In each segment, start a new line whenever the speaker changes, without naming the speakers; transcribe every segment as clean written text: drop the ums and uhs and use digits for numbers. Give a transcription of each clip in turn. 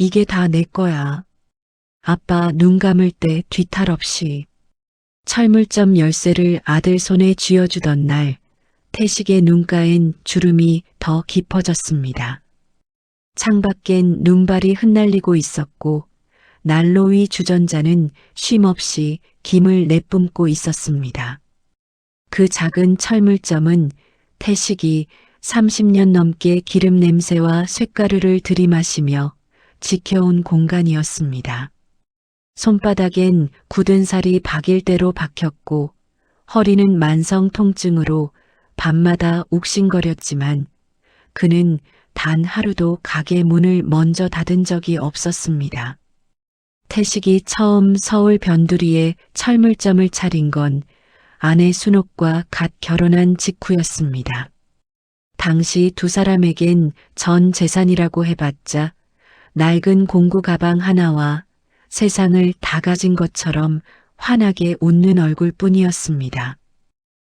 이게 다 내 거야. 아빠 눈 감을 때 뒤탈 없이. 철물점 열쇠를 아들 손에 쥐어주던 날, 태식의 눈가엔 주름이 더 깊어졌습니다. 창밖엔 눈발이 흩날리고 있었고 난로 위 주전자는 쉼없이 김을 내뿜고 있었습니다. 그 작은 철물점은 태식이 30년 넘게 기름 냄새와 쇳가루를 들이마시며 지켜온 공간이었습니다. 손바닥엔 굳은 살이 박일대로 박혔고 허리는 만성 통증으로 밤마다 욱신거렸지만 그는 단 하루도 가게 문을 먼저 닫은 적이 없었습니다. 태식이 처음 서울 변두리에 철물점을 차린 건 아내 순옥과 갓 결혼한 직후였습니다. 당시 두 사람에겐 전 재산이라고 해봤자 낡은 공구 가방 하나와 세상을 다 가진 것처럼 환하게 웃는 얼굴뿐이었습니다.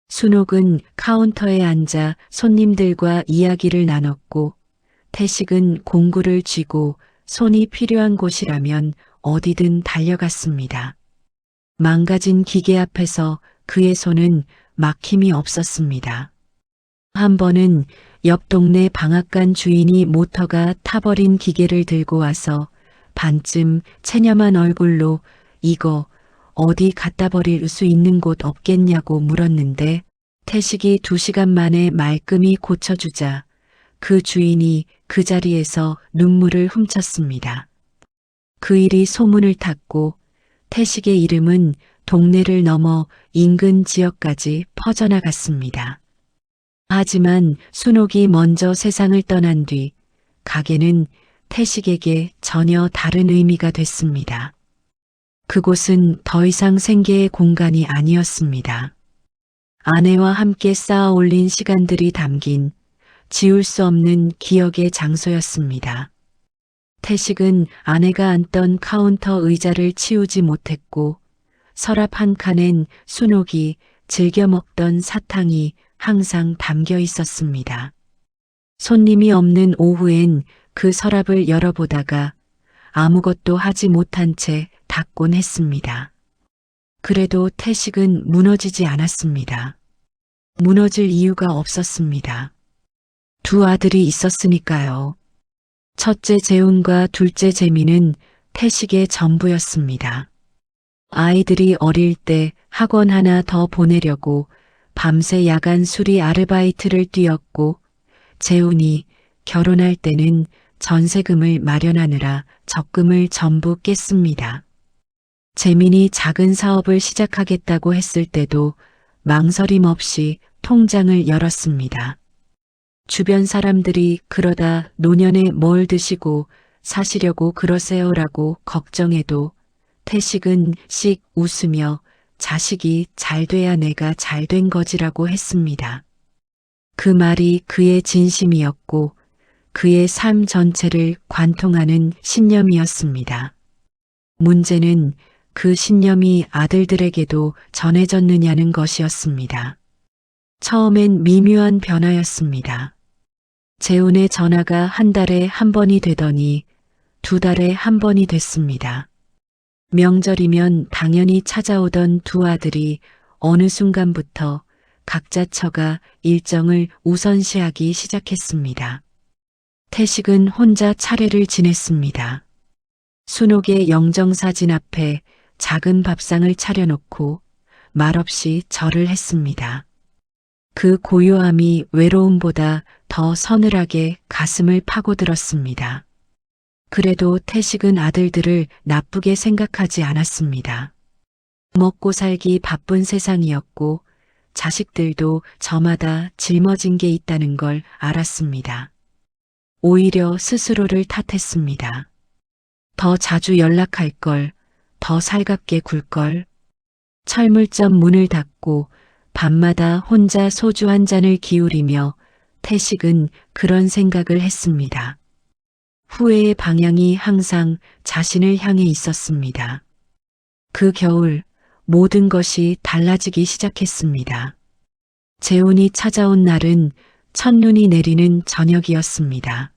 순옥은 카운터에 앉아 손님들과 이야기를 나눴고 태식은 공구를 쥐고 손이 필요한 곳이라면 어디든 달려갔습니다. 망가진 기계 앞에서 그의 손은 막힘이 없었습니다. 한 번은 옆 동네 방앗간 주인이 모터가 타버린 기계를 들고 와서 반쯤 체념한 얼굴로 이거 어디 갖다 버릴 수 있는 곳 없겠냐고 물었는데 태식이 2시간 만에 말끔히 고쳐주자 그 주인이 그 자리에서 눈물을 훔쳤습니다. 그 일이 소문을 탔고 태식의 이름은 동네를 넘어 인근 지역까지 퍼져나갔습니다. 하지만 순옥이 먼저 세상을 떠난 뒤 가게는 태식에게 전혀 다른 의미가 됐습니다. 그곳은 더 이상 생계의 공간이 아니었습니다. 아내와 함께 쌓아 올린 시간들이 담긴 지울 수 없는 기억의 장소였습니다. 태식은 아내가 앉던 카운터 의자를 치우지 못했고 서랍 한 칸엔 순옥이 즐겨 먹던 사탕이 항상 담겨 있었습니다. 손님이 없는 오후엔 그 서랍을 열어보다가 아무것도 하지 못한 채 닫곤 했습니다. 그래도 태식은 무너지지 않았습니다. 무너질 이유가 없었습니다. 두 아들이 있었으니까요. 첫째 재훈과 둘째 재민은 태식의 전부였습니다. 아이들이 어릴 때 학원 하나 더 보내려고 밤새 야간 수리 아르바이트를 뛰었고 재훈이 결혼할 때는 전세금을 마련하느라 적금을 전부 깼습니다. 재민이 작은 사업을 시작하겠다고 했을 때도 망설임 없이 통장을 열었습니다. 주변 사람들이 그러다 노년에 뭘 드시고 사시려고 그러세요라고 걱정해도 태식은 씩 웃으며 자식이 잘 돼야 내가 잘 된 거지라고 했습니다. 그 말이 그의 진심이었고 그의 삶 전체를 관통하는 신념이었습니다. 문제는 그 신념이 아들들에게도 전해졌느냐는 것이었습니다. 처음엔 미묘한 변화였습니다. 재훈의 전화가 한 달에 한 번이 되더니 2달에 한 번이 됐습니다. 명절이면 당연히 찾아오던 두 아들이 어느 순간부터 각자 처가 일정을 우선시하기 시작했습니다. 태식은 혼자 차례를 지냈습니다. 순옥의 영정사진 앞에 작은 밥상을 차려놓고 말없이 절을 했습니다. 그 고요함이 외로움보다 더 서늘하게 가슴을 파고들었습니다. 그래도 태식은 아들들을 나쁘게 생각하지 않았습니다. 먹고 살기 바쁜 세상이었고 자식들도 저마다 짊어진 게 있다는 걸 알았습니다. 오히려 스스로를 탓했습니다. 더 자주 연락할 걸, 더 살갑게 굴 걸. 철물점 문을 닫고 밤마다 혼자 소주 한 잔을 기울이며 태식은 그런 생각을 했습니다. 후회의 방향이 항상 자신을 향해 있었습니다. 그 겨울 모든 것이 달라지기 시작했습니다. 재훈이 찾아온 날은 첫눈이 내리는 저녁이었습니다.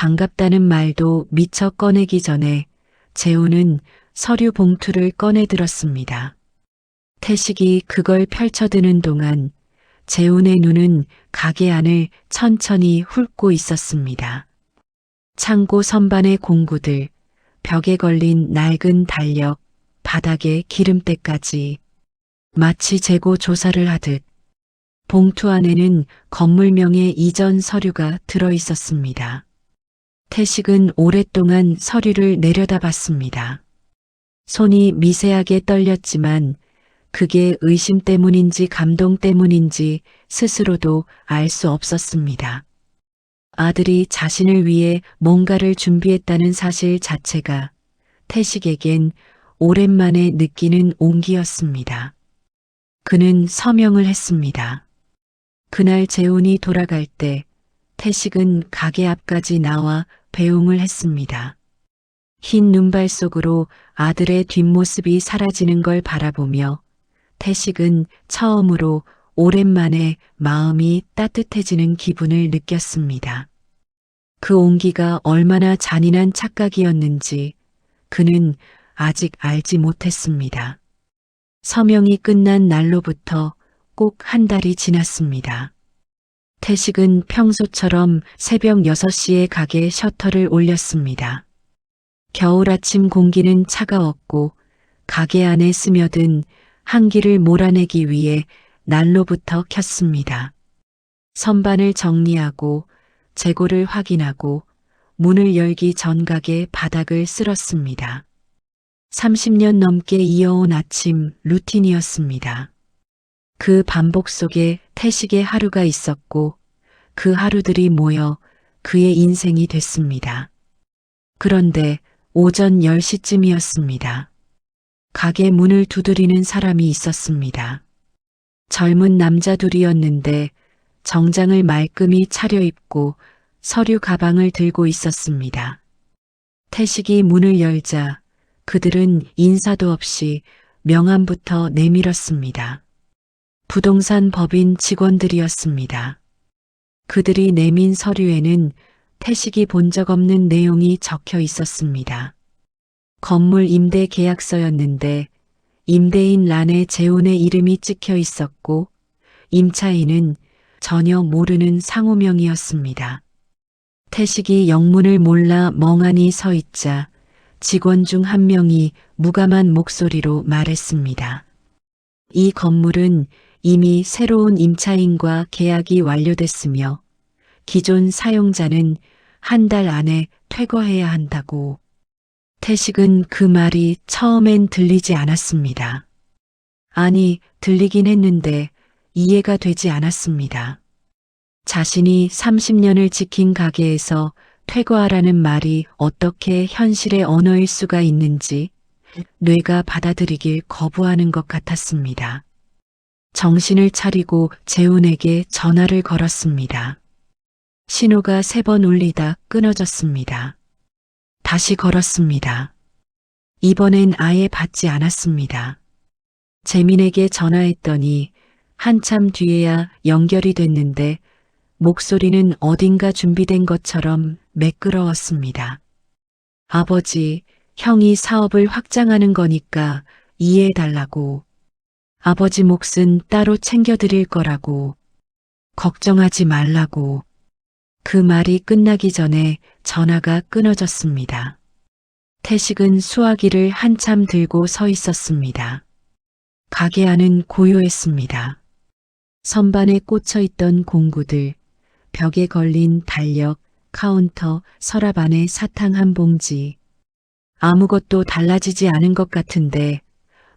반갑다는 말도 미처 꺼내기 전에 재훈은 서류 봉투를 꺼내 들었습니다. 태식이 그걸 펼쳐드는 동안 재훈의 눈은 가게 안을 천천히 훑고 있었습니다. 창고 선반의 공구들, 벽에 걸린 낡은 달력, 바닥에 기름때까지 마치 재고 조사를 하듯 봉투 안에는 건물명의 이전 서류가 들어 있었습니다. 태식은 오랫동안 서류를 내려다봤습니다. 손이 미세하게 떨렸지만 그게 의심 때문인지 감동 때문인지 스스로도 알 수 없었습니다. 아들이 자신을 위해 뭔가를 준비했다는 사실 자체가 태식에겐 오랜만에 느끼는 온기였습니다. 그는 서명을 했습니다. 그날 재훈이 돌아갈 때 태식은 가게 앞까지 나와 배웅을 했습니다. 흰 눈발 속으로 아들의 뒷모습이 사라지는 걸 바라보며 태식은 처음으로 오랜만에 마음이 따뜻해지는 기분을 느꼈습니다. 그 온기가 얼마나 잔인한 착각이었는지 그는 아직 알지 못했습니다. 서명이 끝난 날로부터 꼭 한 달이 지났습니다. 태식은 평소처럼 새벽 6시에 가게 셔터를 올렸습니다. 겨울 아침 공기는 차가웠고 가게 안에 스며든 한기를 몰아내기 위해 난로부터 켰습니다. 선반을 정리하고 재고를 확인하고 문을 열기 전 가게 바닥을 쓸었습니다. 30년 넘게 이어온 아침 루틴이었습니다. 그 반복 속에 태식의 하루가 있었고 그 하루들이 모여 그의 인생이 됐습니다. 그런데 오전 10시쯤이었습니다. 가게 문을 두드리는 사람이 있었습니다. 젊은 남자 둘이었는데 정장을 말끔히 차려입고 서류 가방을 들고 있었습니다. 태식이 문을 열자 그들은 인사도 없이 명함부터 내밀었습니다. 부동산 법인 직원들이었습니다. 그들이 내민 서류에는 태식이 본 적 없는 내용이 적혀 있었습니다. 건물 임대 계약서였는데 임대인 란에 재훈의 이름이 찍혀 있었고 임차인은 전혀 모르는 상호명이었습니다. 태식이 영문을 몰라 멍하니 서 있자 직원 중 한 명이 무감한 목소리로 말했습니다. 이 건물은 이미 새로운 임차인과 계약이 완료됐으며 기존 사용자는 한 달 안에 퇴거해야 한다고. 태식은 그 말이 처음엔 들리지 않았습니다. 아니, 들리긴 했는데 이해가 되지 않았습니다. 자신이 30년을 지킨 가게에서 퇴거하라는 말이 어떻게 현실의 언어일 수가 있는지 뇌가 받아들이길 거부하는 것 같았습니다. 정신을 차리고 재훈에게 전화를 걸었습니다. 신호가 3번 울리다 끊어졌습니다. 다시 걸었습니다. 이번엔 아예 받지 않았습니다. 재민에게 전화했더니 한참 뒤에야 연결이 됐는데 목소리는 어딘가 준비된 것처럼 매끄러웠습니다. 아버지, 형이 사업을 확장하는 거니까 이해해달라고. 아버지 몫은 따로 챙겨드릴 거라고. 걱정하지 말라고. 그 말이 끝나기 전에 전화가 끊어졌습니다. 태식은 수화기를 한참 들고 서 있었습니다. 가게 안은 고요했습니다. 선반에 꽂혀 있던 공구들, 벽에 걸린 달력, 카운터, 서랍 안에 사탕 한 봉지. 아무것도 달라지지 않은 것 같은데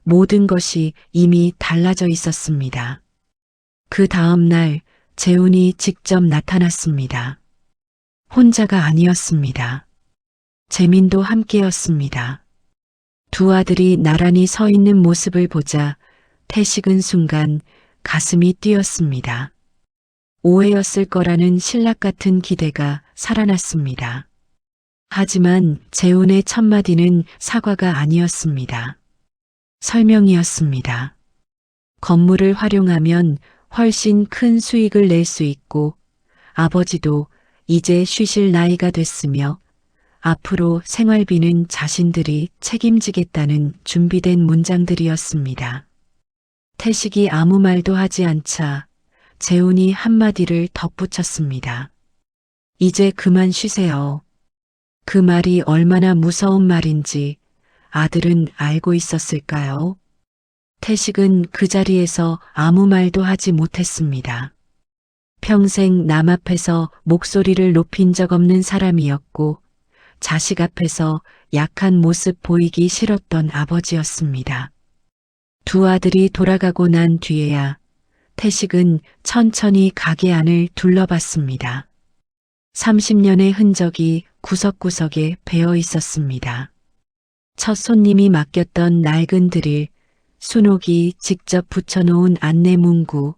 모든 것이 이미 달라져 있었습니다. 그 다음 날 재훈이 직접 나타났습니다. 혼자가 아니었습니다. 재민도 함께였습니다. 두 아들이 나란히 서 있는 모습을 보자 태식은 순간 가슴이 뛰었습니다. 오해였을 거라는 신락 같은 기대가 살아났습니다. 하지만 재훈의 첫마디는 사과가 아니었습니다. 설명이었습니다. 건물을 활용하면 훨씬 큰 수익을 낼 수 있고 아버지도 이제 쉬실 나이가 됐으며 앞으로 생활비는 자신들이 책임지겠다는 준비된 문장들이었습니다. 태식이 아무 말도 하지 않자 재훈이 한마디를 덧붙였습니다. 이제 그만 쉬세요. 그 말이 얼마나 무서운 말인지 아들은 알고 있었을까요? 태식은 그 자리에서 아무 말도 하지 못했습니다. 평생 남 앞에서 목소리를 높인 적 없는 사람이었고 자식 앞에서 약한 모습 보이기 싫었던 아버지였습니다. 두 아들이 돌아가고 난 뒤에야 태식은 천천히 가게 안을 둘러봤습니다. 30년의 흔적이 구석구석에 배어 있었습니다. 첫 손님이 맡겼던 낡은 드릴, 순옥이 직접 붙여놓은 안내문구,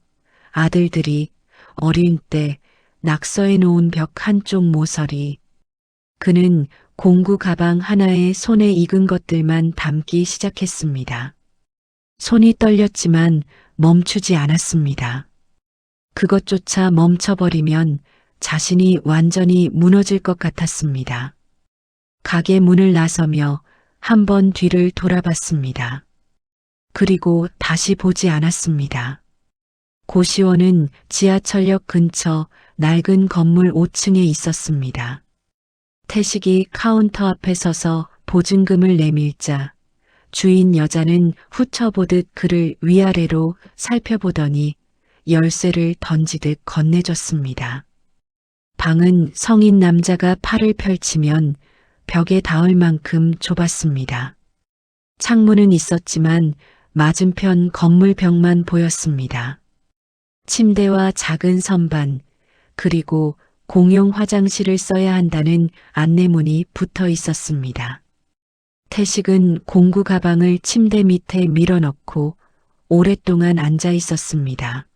아들들이 어린 때 낙서해 놓은 벽 한쪽 모서리. 그는 공구 가방 하나에 손에 익은 것들만 담기 시작했습니다. 손이 떨렸지만 멈추지 않았습니다. 그것조차 멈춰버리면 자신이 완전히 무너질 것 같았습니다. 가게 문을 나서며 한 번 뒤를 돌아봤습니다. 그리고 다시 보지 않았습니다. 고시원은 지하철역 근처 낡은 건물 5층에 있었습니다. 태식이 카운터 앞에 서서 보증금을 내밀자 주인 여자는 훑어보듯 그를 위아래로 살펴보더니 열쇠를 던지듯 건네줬습니다. 방은 성인 남자가 팔을 펼치면 벽에 닿을 만큼 좁았습니다. 창문은 있었지만 맞은편 건물 벽만 보였습니다. 침대와 작은 선반, 그리고 공용 화장실을 써야 한다는 안내문이 붙어 있었습니다. 태식은 공구 가방을 침대 밑에 밀어넣고 오랫동안 앉아 있었습니다.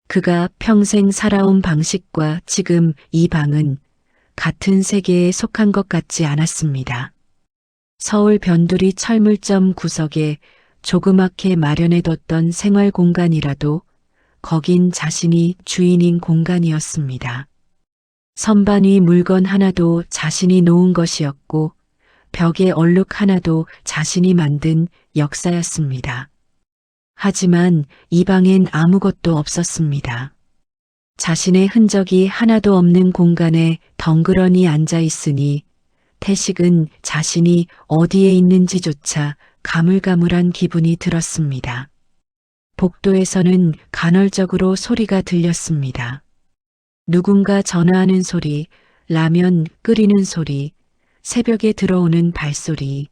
그가 평생 살아온 방식과 지금 이 방은 같은 세계에 속한 것 같지 않았습니다. 서울 변두리 철물점 구석에 조그맣게 마련해뒀던 생활 공간이라도 거긴 자신이 주인인 공간이었습니다. 선반 위 물건 하나도 자신이 놓은 것이었고 벽에 얼룩 하나도 자신이 만든 역사였습니다. 하지만 이 방엔 아무것도 없었습니다. 자신의 흔적이 하나도 없는 공간에 덩그러니 앉아 있으니 태식은 자신이 어디에 있는지조차 가물가물한 기분이 들었습니다. 복도에서는 간헐적으로 소리가 들렸습니다. 누군가 전화하는 소리, 라면 끓이는 소리, 새벽에 들어오는 발소리.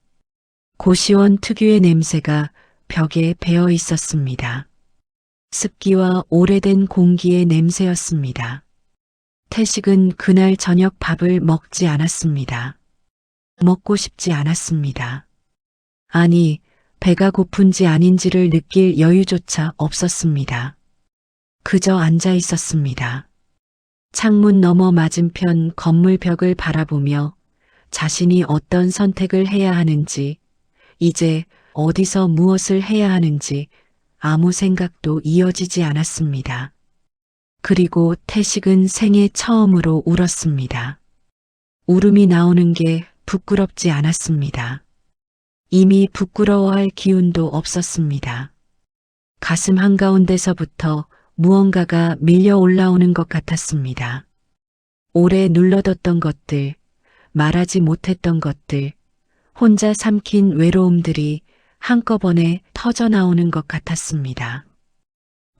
고시원 특유의 냄새가 벽에 배어 있었습니다. 습기와 오래된 공기의 냄새였습니다. 태식은 그날 저녁 밥을 먹지 않았습니다. 먹고 싶지 않았습니다. 아니, 배가 고픈지 아닌지를 느낄 여유조차 없었습니다. 그저 앉아 있었습니다. 창문 너머 맞은편 건물 벽을 바라보며 자신이 어떤 선택을 해야 하는지, 이제 어디서 무엇을 해야 하는지 아무 생각도 이어지지 않았습니다. 그리고 태식은 생애 처음으로 울었습니다. 울음이 나오는 게 부끄럽지 않았습니다. 이미 부끄러워할 기운도 없었습니다. 가슴 한가운데서부터 무언가가 밀려 올라오는 것 같았습니다. 오래 눌러뒀던 것들, 말하지 못했던 것들, 혼자 삼킨 외로움들이 한꺼번에 터져나오는 것 같았습니다.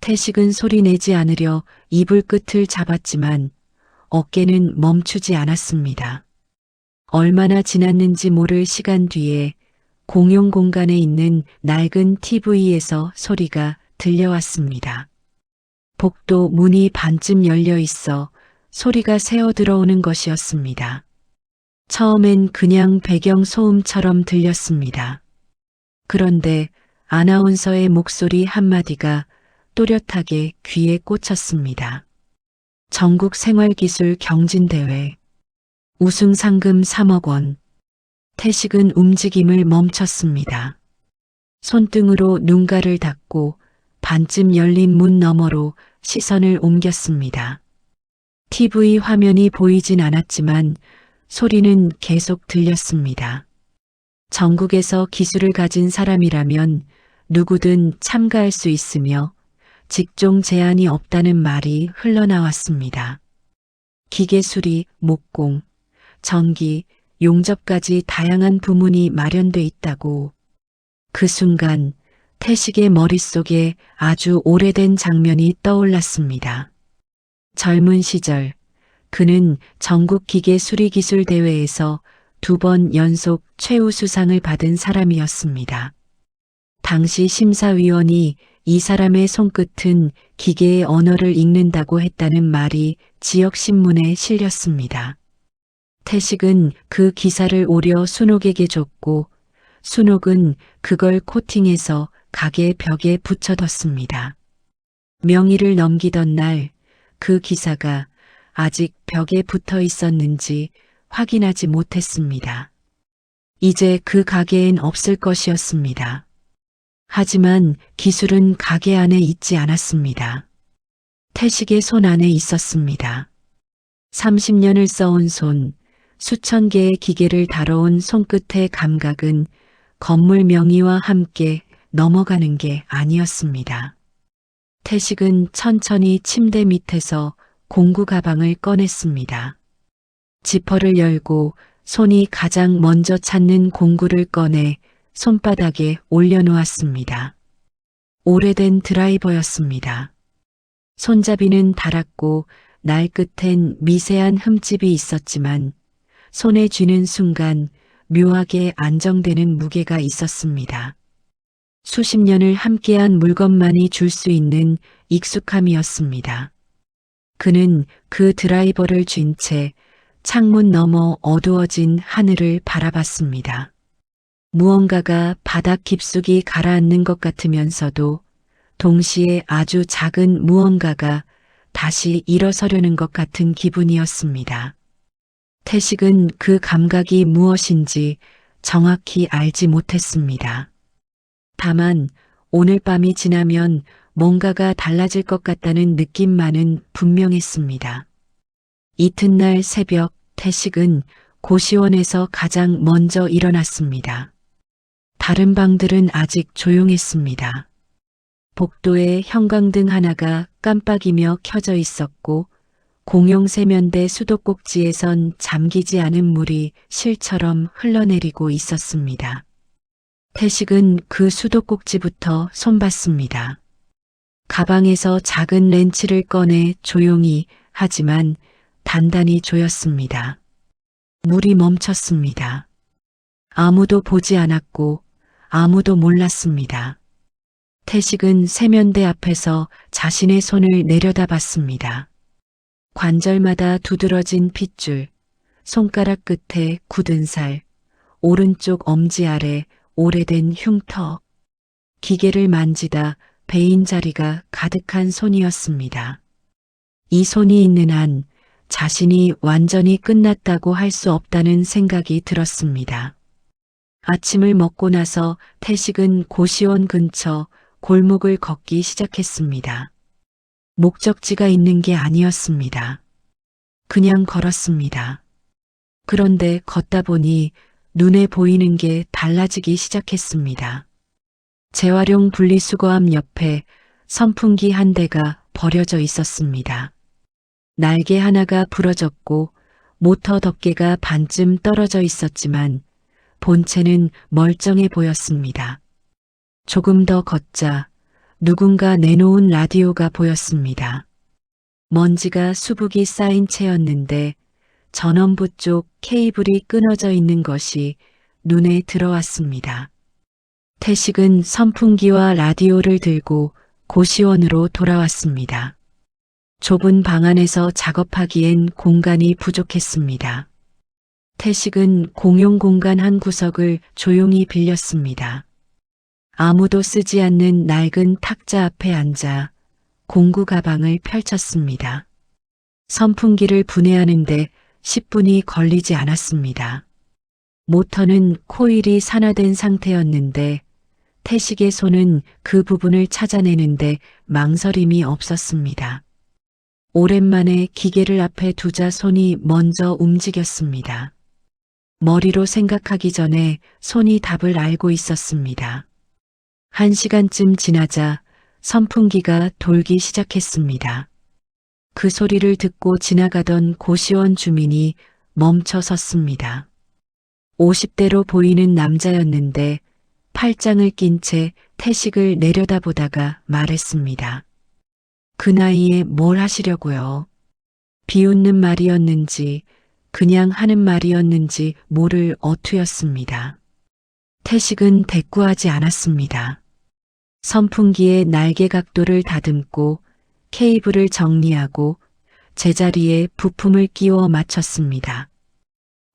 태식은 소리내지 않으려 이불 끝을 잡았지만 어깨는 멈추지 않았습니다. 얼마나 지났는지 모를 시간 뒤에 공용 공간에 있는 낡은 TV에서 소리가 들려왔습니다. 복도 문이 반쯤 열려 있어 소리가 새어 들어오는 것이었습니다. 처음엔 그냥 배경 소음처럼 들렸습니다. 그런데 아나운서의 목소리 한마디가 또렷하게 귀에 꽂혔습니다. 전국 생활기술 경진대회, 우승 상금 3억 원. 태식은 움직임을 멈췄습니다. 손등으로 눈가를 닦고 반쯤 열린 문 너머로 시선을 옮겼습니다. TV 화면이 보이진 않았지만 소리는 계속 들렸습니다. 전국에서 기술을 가진 사람이라면 누구든 참가할 수 있으며 직종 제한이 없다는 말이 흘러나왔습니다. 기계 수리, 목공, 전기, 용접까지 다양한 부문이 마련돼 있다고. 그 순간 태식의 머릿속에 아주 오래된 장면이 떠올랐습니다. 젊은 시절 그는 전국 기계 수리 기술 대회에서 2번 연속 최우수상을 받은 사람이었습니다. 당시 심사위원이 이 사람의 손끝은 기계의 언어를 읽는다고 했다는 말이 지역신문에 실렸습니다. 태식은 그 기사를 오려 순옥에게 줬고 순옥은 그걸 코팅해서 가게 벽에 붙여뒀습니다. 명의를 넘기던 날 그 기사가 아직 벽에 붙어 있었는지 확인하지 못했습니다. 이제 그 가게엔 없을 것이었습니다. 하지만 기술은 가게 안에 있지 않았습니다. 태식의 손 안에 있었습니다. 30년을 써온 손, 수천 개의 기계를 다뤄온 손끝의 감각은 건물 명의와 함께 넘어가는 게 아니었습니다. 태식은 천천히 침대 밑에서 공구 가방을 꺼냈습니다. 지퍼를 열고 손이 가장 먼저 찾는 공구를 꺼내 손바닥에 올려놓았습니다. 오래된 드라이버였습니다. 손잡이는 닳았고 날 끝엔 미세한 흠집이 있었지만 손에 쥐는 순간 묘하게 안정되는 무게가 있었습니다. 수십 년을 함께한 물건만이 줄 수 있는 익숙함이었습니다. 그는 그 드라이버를 쥔 채 창문 너머 어두워진 하늘을 바라봤습니다. 무언가가 바닥 깊숙이 가라앉는 것 같으면서도 동시에 아주 작은 무언가가 다시 일어서려는 것 같은 기분이었습니다. 태식은 그 감각이 무엇인지 정확히 알지 못했습니다. 다만 오늘 밤이 지나면 뭔가가 달라질 것 같다는 느낌만은 분명했습니다. 이튿날 새벽 태식은 고시원에서 가장 먼저 일어났습니다. 다른 방들은 아직 조용했습니다. 복도에 형광등 하나가 깜빡이며 켜져 있었고 공용 세면대 수도꼭지에선 잠기지 않은 물이 실처럼 흘러내리고 있었습니다. 태식은 그 수도꼭지부터 손봤습니다. 가방에서 작은 렌치를 꺼내 조용히 하지만 단단히 조였습니다. 물이 멈췄습니다. 아무도 보지 않았고 아무도 몰랐습니다. 태식은 세면대 앞에서 자신의 손을 내려다봤습니다. 관절마다 두드러진 핏줄, 손가락 끝에 굳은 살, 오른쪽 엄지 아래 오래된 흉터. 기계를 만지다 베인 자리가 가득한 손이었습니다. 이 손이 있는 한 자신이 완전히 끝났다고 할 수 없다는 생각이 들었습니다. 아침을 먹고 나서 태식은 고시원 근처 골목을 걷기 시작했습니다. 목적지가 있는 게 아니었습니다. 그냥 걸었습니다. 그런데 걷다 보니 눈에 보이는 게 달라지기 시작했습니다. 재활용 분리수거함 옆에 선풍기 한 대가 버려져 있었습니다. 날개 하나가 부러졌고 모터 덮개가 반쯤 떨어져 있었지만 본체는 멀쩡해 보였습니다. 조금 더 걷자 누군가 내놓은 라디오가 보였습니다. 먼지가 수북이 쌓인 채였는데 전원부 쪽 케이블이 끊어져 있는 것이 눈에 들어왔습니다. 태식은 선풍기와 라디오를 들고 고시원으로 돌아왔습니다. 좁은 방 안에서 작업하기엔 공간이 부족했습니다. 태식은 공용 공간 한 구석을 조용히 빌렸습니다. 아무도 쓰지 않는 낡은 탁자 앞에 앉아 공구 가방을 펼쳤습니다. 선풍기를 분해하는데 10분이 걸리지 않았습니다. 모터는 코일이 산화된 상태였는데 태식의 손은 그 부분을 찾아내는데 망설임이 없었습니다. 오랜만에 기계를 앞에 두자 손이 먼저 움직였습니다. 머리로 생각하기 전에 손이 답을 알고 있었습니다. 1시간쯤 지나자 선풍기가 돌기 시작했습니다. 그 소리를 듣고 지나가던 고시원 주민이 멈춰 섰습니다. 50대로 보이는 남자였는데 팔짱을 낀 채 태식을 내려다보다가 말했습니다. 그 나이에 뭘 하시려고요? 비웃는 말이었는지 그냥 하는 말이었는지 모를 어투였습니다. 태식은 대꾸하지 않았습니다. 선풍기의 날개 각도를 다듬고 케이블을 정리하고 제자리에 부품을 끼워 맞췄습니다.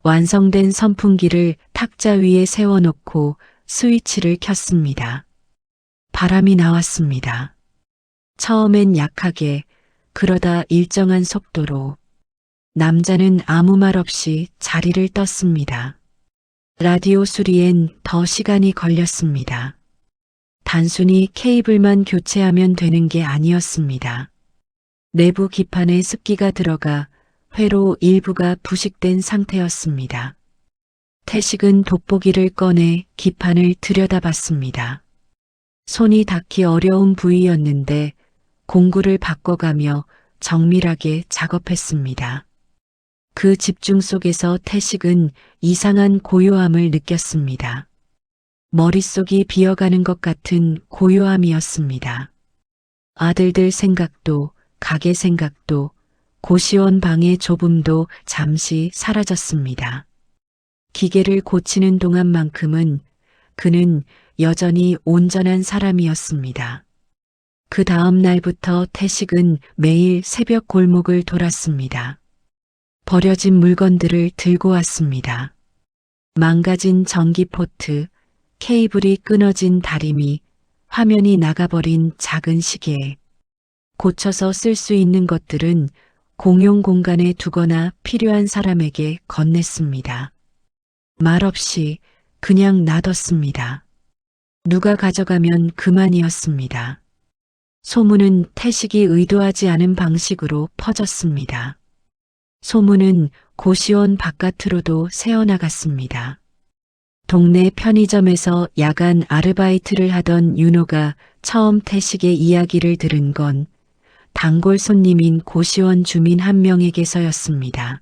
완성된 선풍기를 탁자 위에 세워놓고 스위치를 켰습니다. 바람이 나왔습니다. 처음엔 약하게, 그러다 일정한 속도로. 남자는 아무 말 없이 자리를 떴습니다. 라디오 수리엔 더 시간이 걸렸습니다. 단순히 케이블만 교체하면 되는 게 아니었습니다. 내부 기판에 습기가 들어가 회로 일부가 부식된 상태였습니다. 태식은 돋보기를 꺼내 기판을 들여다봤습니다. 손이 닿기 어려운 부위였는데 공구를 바꿔가며 정밀하게 작업했습니다. 그 집중 속에서 태식은 이상한 고요함을 느꼈습니다. 머릿속이 비어가는 것 같은 고요함이었습니다. 아들들 생각도, 가게 생각도, 고시원 방의 좁음도 잠시 사라졌습니다. 기계를 고치는 동안만큼은 그는 여전히 온전한 사람이었습니다. 그 다음 날부터 태식은 매일 새벽 골목을 돌았습니다. 버려진 물건들을 들고 왔습니다. 망가진 전기포트, 케이블이 끊어진 다리미, 화면이 나가버린 작은 시계. 고쳐서 쓸 수 있는 것들은 공용 공간에 두거나 필요한 사람에게 건넸습니다. 말없이 그냥 놔뒀습니다. 누가 가져가면 그만이었습니다. 소문은 태식이 의도하지 않은 방식으로 퍼졌습니다. 소문은 고시원 바깥으로도 새어나갔습니다. 동네 편의점에서 야간 아르바이트를 하던 윤호가 처음 태식의 이야기를 들은 건 단골 손님인 고시원 주민 한 명에게서였습니다.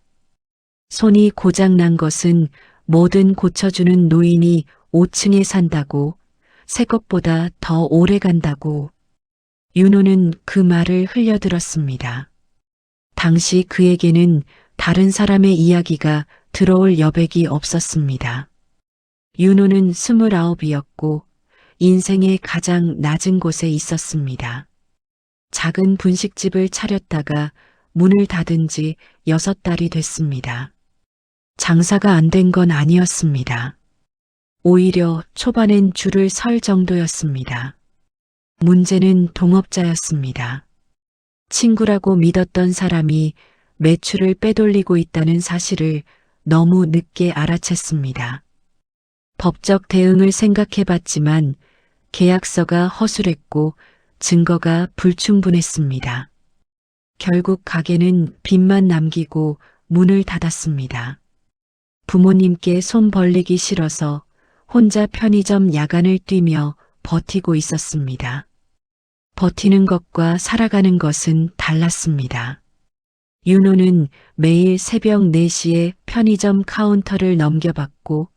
손이 고장난 것은 뭐든 고쳐주는 노인이 5층에 산다고, 새 것보다 더 오래 간다고. 윤호는 그 말을 흘려들었습니다. 당시 그에게는 다른 사람의 이야기가 들어올 여백이 없었습니다. 윤호는 29이었고 인생의 가장 낮은 곳에 있었습니다. 작은 분식집을 차렸다가 문을 닫은 지 6달이 됐습니다. 장사가 안 된 건 아니었습니다. 오히려 초반엔 줄을 설 정도였습니다. 문제는 동업자였습니다. 친구라고 믿었던 사람이 매출을 빼돌리고 있다는 사실을 너무 늦게 알아챘습니다. 법적 대응을 생각해봤지만 계약서가 허술했고 증거가 불충분했습니다. 결국 가게는 빚만 남기고 문을 닫았습니다. 부모님께 손 벌리기 싫어서 혼자 편의점 야간을 뛰며 버티고 있었습니다. 버티는 것과 살아가는 것은 달랐습니다. 윤호는 매일 새벽 4시에 편의점 카운터를 넘겨받고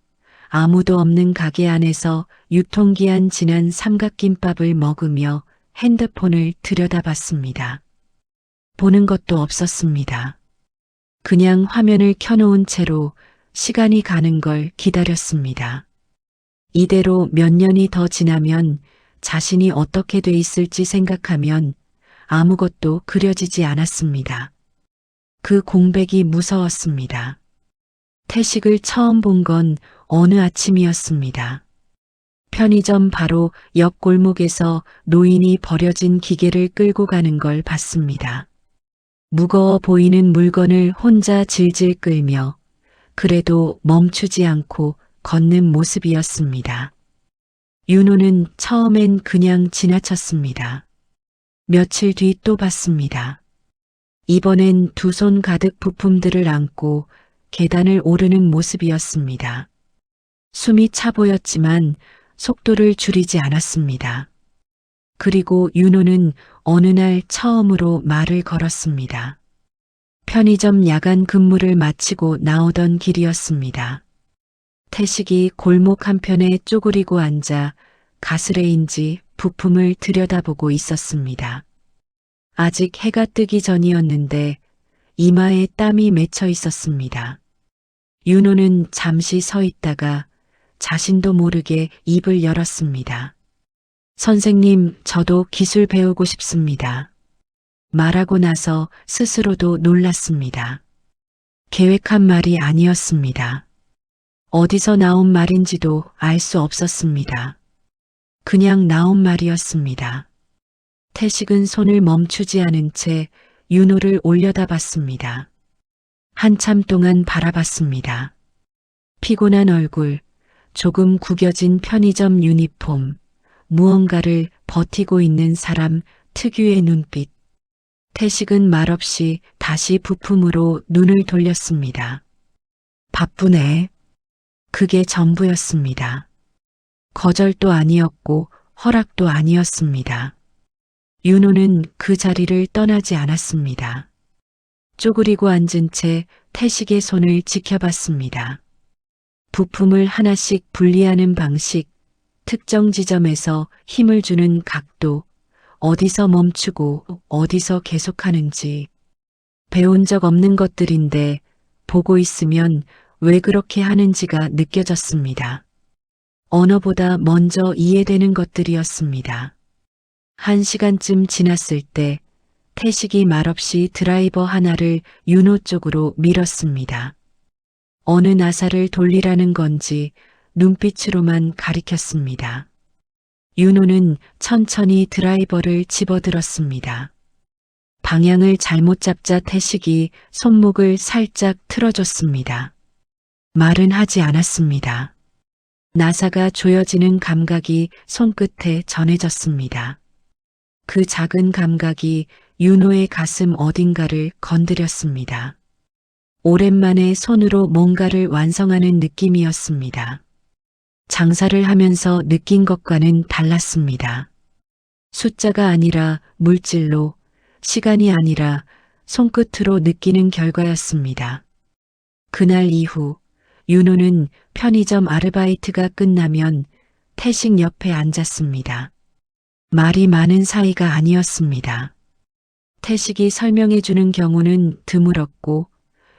아무도 없는 가게 안에서 유통기한 지난 삼각김밥을 먹으며 핸드폰을 들여다봤습니다. 보는 것도 없었습니다. 그냥 화면을 켜놓은 채로 시간이 가는 걸 기다렸습니다. 이대로 몇 년이 더 지나면 자신이 어떻게 돼 있을지 생각하면 아무것도 그려지지 않았습니다. 그 공백이 무서웠습니다. 태식을 처음 본 건 어느 아침이었습니다. 편의점 바로 옆 골목에서 노인이 버려진 기계를 끌고 가는 걸 봤습니다. 무거워 보이는 물건을 혼자 질질 끌며 그래도 멈추지 않고 걷는 모습이었습니다. 윤호는 처음엔 그냥 지나쳤습니다. 며칠 뒤 또 봤습니다. 이번엔 두 손 가득 부품들을 안고 계단을 오르는 모습이었습니다. 숨이 차 보였지만 속도를 줄이지 않았습니다. 그리고 윤호는 어느 날 처음으로 말을 걸었습니다. 편의점 야간 근무를 마치고 나오던 길이었습니다. 태식이 골목 한편에 쪼그리고 앉아 가스레인지 부품을 들여다보고 있었습니다. 아직 해가 뜨기 전이었는데 이마에 땀이 맺혀 있었습니다. 윤호는 잠시 서 있다가 자신도 모르게 입을 열었습니다. 선생님, 저도 기술 배우고 싶습니다. 말하고 나서 스스로도 놀랐습니다. 계획한 말이 아니었습니다. 어디서 나온 말인지도 알 수 없었습니다. 그냥 나온 말이었습니다. 태식은 손을 멈추지 않은 채 윤호를 올려다봤습니다. 한참 동안 바라봤습니다. 피곤한 얼굴, 조금 구겨진 편의점 유니폼, 무언가를 버티고 있는 사람 특유의 눈빛. 태식은 말없이 다시 부품으로 눈을 돌렸습니다. 바쁘네. 그게 전부였습니다. 거절도 아니었고 허락도 아니었습니다. 윤호는 그 자리를 떠나지 않았습니다. 쪼그리고 앉은 채 태식의 손을 지켜봤습니다. 부품을 하나씩 분리하는 방식, 특정 지점에서 힘을 주는 각도, 어디서 멈추고 어디서 계속하는지. 배운 적 없는 것들인데 보고 있으면 왜 그렇게 하는지가 느껴졌습니다. 언어보다 먼저 이해되는 것들이었습니다. 1시간쯤 지났을 때 태식이 말없이 드라이버 하나를 윤호 쪽으로 밀었습니다. 어느 나사를 돌리라는 건지 눈빛으로만 가리켰습니다. 윤호는 천천히 드라이버를 집어들었습니다. 방향을 잘못 잡자 태식이 손목을 살짝 틀어줬습니다. 말은 하지 않았습니다. 나사가 조여지는 감각이 손끝에 전해졌습니다. 그 작은 감각이 윤호의 가슴 어딘가를 건드렸습니다. 오랜만에 손으로 뭔가를 완성하는 느낌이었습니다. 장사를 하면서 느낀 것과는 달랐습니다. 숫자가 아니라 물질로, 시간이 아니라 손끝으로 느끼는 결과였습니다. 그날 이후 윤호는 편의점 아르바이트가 끝나면 태식 옆에 앉았습니다. 말이 많은 사이가 아니었습니다. 태식이 설명해 주는 경우는 드물었고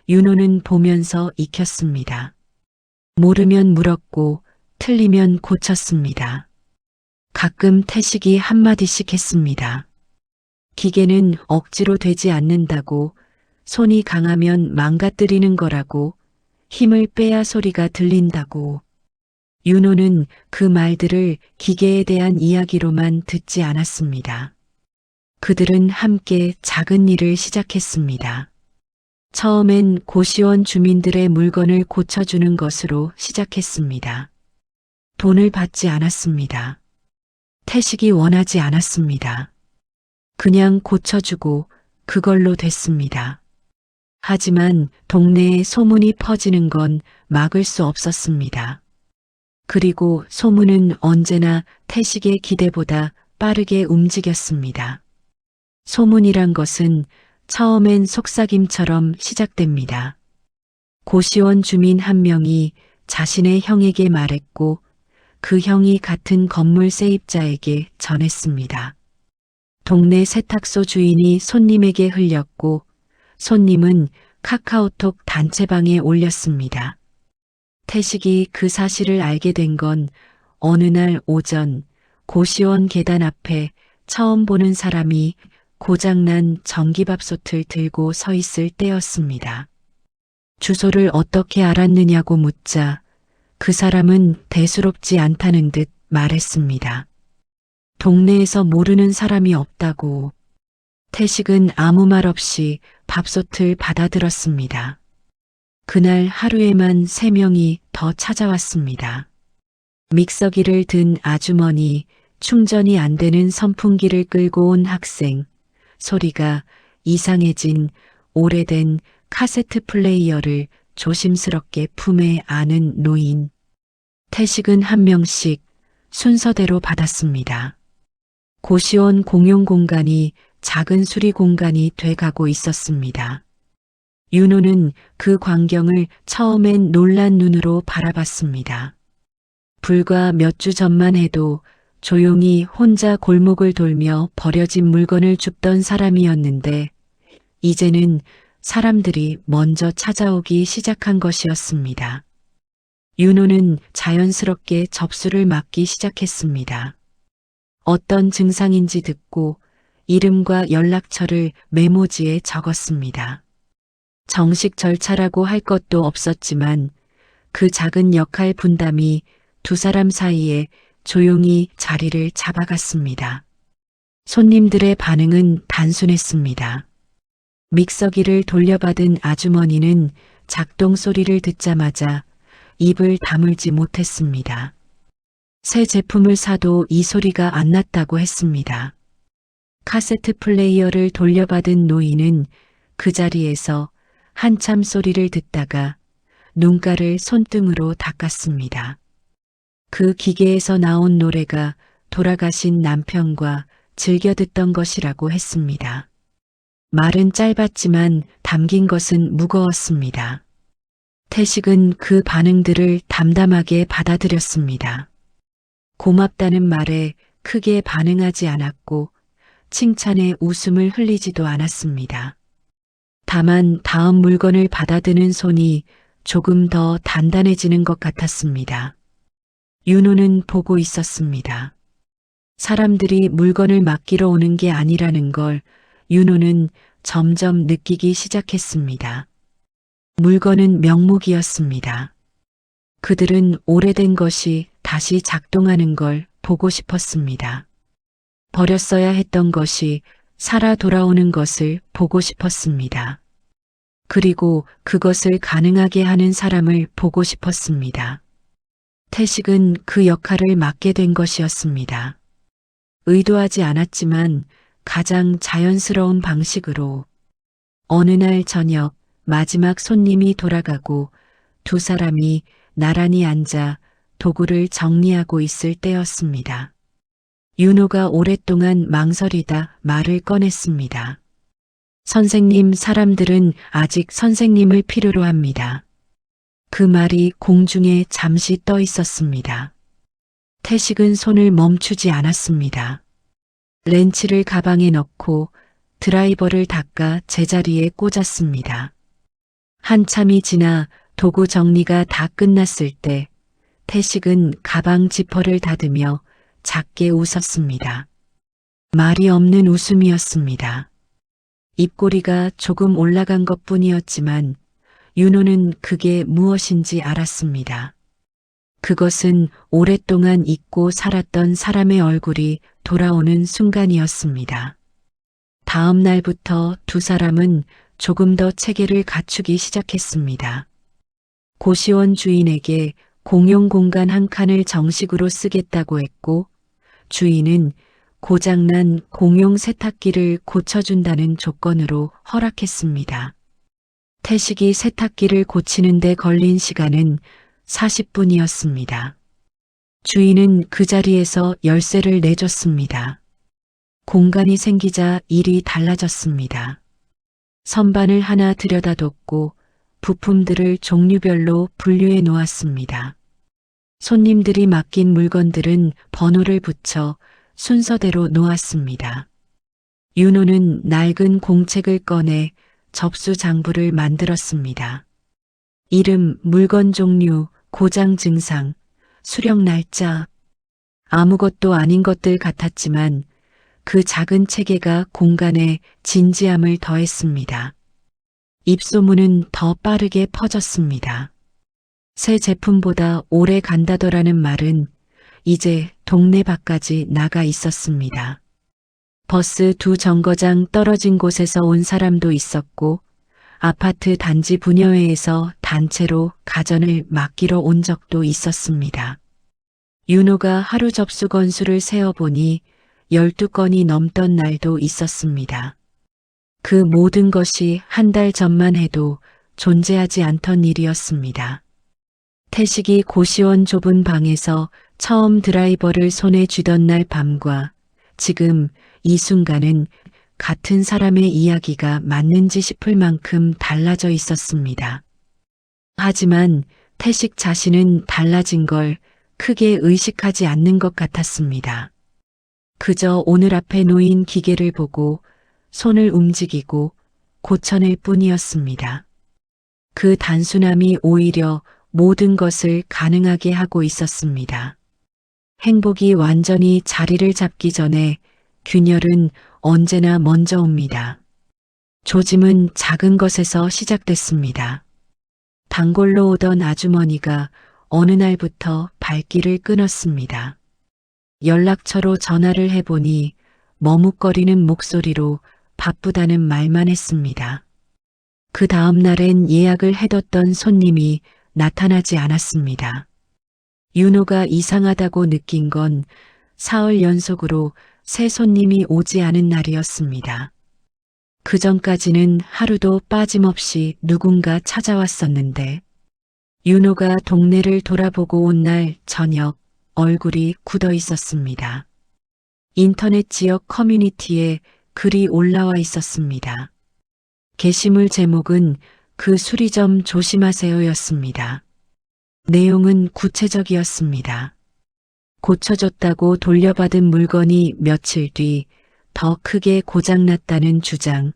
윤호는 보면서 익혔습니다. 모르면 물었고 틀리면 고쳤습니다. 가끔 태식이 한마디씩 했습니다. 기계는 억지로 되지 않는다고, 손이 강하면 망가뜨리는 거라고, 힘을 빼야 소리가 들린다고. 윤호는 그 말들을 기계에 대한 이야기로만 듣지 않았습니다. 그들은 함께 작은 일을 시작했습니다. 처음엔 고시원 주민들의 물건을 고쳐주는 것으로 시작했습니다. 돈을 받지 않았습니다. 태식이 원하지 않았습니다. 그냥 고쳐주고 그걸로 됐습니다. 하지만 동네에 소문이 퍼지는 건 막을 수 없었습니다. 그리고 소문은 언제나 태식의 기대보다 빠르게 움직였습니다. 소문이란 것은 처음엔 속삭임처럼 시작됩니다. 고시원 주민 한 명이 자신의 형에게 말했고 그 형이 같은 건물 세입자에게 전했습니다. 동네 세탁소 주인이 손님에게 흘렸고 손님은 카카오톡 단체방에 올렸습니다. 태식이 그 사실을 알게 된 건 어느 날 오전 고시원 계단 앞에 처음 보는 사람이 고장난 전기밥솥을 들고 서 있을 때였습니다. 주소를 어떻게 알았느냐고 묻자 그 사람은 대수롭지 않다는 듯 말했습니다. 동네에서 모르는 사람이 없다고. 태식은 아무 말 없이 밥솥을 받아들었습니다. 그날 하루에만 3명이 더 찾아왔습니다. 믹서기를 든 아주머니, 충전이 안 되는 선풍기를 끌고 온 학생, 소리가 이상해진 오래된 카세트 플레이어를 조심스럽게 품에 안은 노인. 태식은 한 명씩 순서대로 받았습니다. 고시원 공용 공간이 작은 수리 공간이 돼가고 있었습니다. 윤호는 그 광경을 처음엔 놀란 눈으로 바라봤습니다. 불과 몇 주 전만 해도 조용히 혼자 골목을 돌며 버려진 물건을 줍던 사람이었는데 이제는 사람들이 먼저 찾아오기 시작한 것이었습니다. 윤호는 자연스럽게 접수를 맡기 시작했습니다. 어떤 증상인지 듣고 이름과 연락처를 메모지에 적었습니다. 정식 절차라고 할 것도 없었지만 그 작은 역할 분담이 두 사람 사이에 조용히 자리를 잡아갔습니다. 손님들의 반응은 단순했습니다. 믹서기를 돌려받은 아주머니는 작동 소리를 듣자마자 입을 다물지 못했습니다. 새 제품을 사도 이 소리가 안 났다고 했습니다. 카세트 플레이어를 돌려받은 노인은 그 자리에서 한참 소리를 듣다가 눈가를 손등으로 닦았습니다. 그 기계에서 나온 노래가 돌아가신 남편과 즐겨 듣던 것이라고 했습니다. 말은 짧았지만 담긴 것은 무거웠습니다. 태식은 그 반응들을 담담하게 받아들였습니다. 고맙다는 말에 크게 반응하지 않았고 칭찬에 웃음을 흘리지도 않았습니다. 다만 다음 물건을 받아드는 손이 조금 더 단단해지는 것 같았습니다. 윤호는 보고 있었습니다. 사람들이 물건을 맡기러 오는 게 아니라는 걸 윤호는 점점 느끼기 시작했습니다. 물건은 명목이었습니다. 그들은 오래된 것이 다시 작동하는 걸 보고 싶었습니다. 버렸어야 했던 것이 살아 돌아오는 것을 보고 싶었습니다. 그리고 그것을 가능하게 하는 사람을 보고 싶었습니다. 태식은 그 역할을 맡게 된 것이었습니다. 의도하지 않았지만 가장 자연스러운 방식으로 어느 날 저녁 마지막 손님이 돌아가고 두 사람이 나란히 앉아 도구를 정리하고 있을 때였습니다. 윤호가 오랫동안 망설이다 말을 꺼냈습니다. 선생님, 사람들은 아직 선생님을 필요로 합니다. 그 말이 공중에 잠시 떠 있었습니다. 태식은 손을 멈추지 않았습니다. 렌치를 가방에 넣고 드라이버를 닦아 제자리에 꽂았습니다. 한참이 지나 도구 정리가 다 끝났을 때 태식은 가방 지퍼를 닫으며 작게 웃었습니다. 말이 없는 웃음이었습니다. 입꼬리가 조금 올라간 것뿐이었지만 윤호는 그게 무엇인지 알았습니다. 그것은 오랫동안 잊고 살았던 사람의 얼굴이 돌아오는 순간이었습니다. 다음 날부터 두 사람은 조금 더 체계를 갖추기 시작했습니다. 고시원 주인에게 공용 공간 한 칸을 정식으로 쓰겠다고 했고 주인은 고장난 공용 세탁기를 고쳐준다는 조건으로 허락했습니다. 태식이 세탁기를 고치는 데 걸린 시간은 40분이었습니다. 주인은 그 자리에서 열쇠를 내줬습니다. 공간이 생기자 일이 달라졌습니다. 선반을 하나 들여다뒀고 부품들을 종류별로 분류해 놓았습니다. 손님들이 맡긴 물건들은 번호를 붙여 순서대로 놓았습니다. 윤호는 낡은 공책을 꺼내 접수 장부를 만들었습니다. 이름, 물건 종류, 고장 증상, 수령 날짜. 아무것도 아닌 것들 같았지만 그 작은 체계가 공간에 진지함을 더했습니다. 입소문은 더 빠르게 퍼졌습니다. 새 제품보다 오래 간다더라는 말은 이제 동네 밖까지 나가 있었습니다. 버스 두 정거장 떨어진 곳에서 온 사람도 있었고 아파트 단지 분여회에서 단체로 가전을 맡기러 온 적도 있었습니다. 윤호가 하루 접수 건수를 세어보니 12건이 넘던 날도 있었습니다. 그 모든 것이 한 달 전만 해도 존재하지 않던 일이었습니다. 태식이 고시원 좁은 방에서 처음 드라이버를 손에 쥐던 날 밤과 지금 이 순간은 같은 사람의 이야기가 맞는지 싶을 만큼 달라져 있었습니다. 하지만 태식 자신은 달라진 걸 크게 의식하지 않는 것 같았습니다. 그저 오늘 앞에 놓인 기계를 보고 손을 움직이고 고쳐낼 뿐이었습니다. 그 단순함이 오히려 모든 것을 가능하게 하고 있었습니다. 행복이 완전히 자리를 잡기 전에 균열은 언제나 먼저 옵니다. 조짐은 작은 것에서 시작됐습니다. 단골로 오던 아주머니가 어느 날부터 발길을 끊었습니다. 연락처로 전화를 해보니 머뭇거리는 목소리로 바쁘다는 말만 했습니다. 그 다음 날엔 예약을 해뒀던 손님이 나타나지 않았습니다. 윤호가 이상하다고 느낀 건 사흘 연속으로 새 손님이 오지 않은 날이었습니다. 그 전까지는 하루도 빠짐없이 누군가 찾아왔었는데 윤호가 동네를 돌아보고 온 날 저녁 얼굴이 굳어 있었습니다. 인터넷 지역 커뮤니티에 글이 올라와 있었습니다. 게시물 제목은 그 수리점 조심하세요였습니다. 내용은 구체적이었습니다. 고쳐졌다고 돌려받은 물건이 며칠 뒤 더 크게 고장났다는 주장,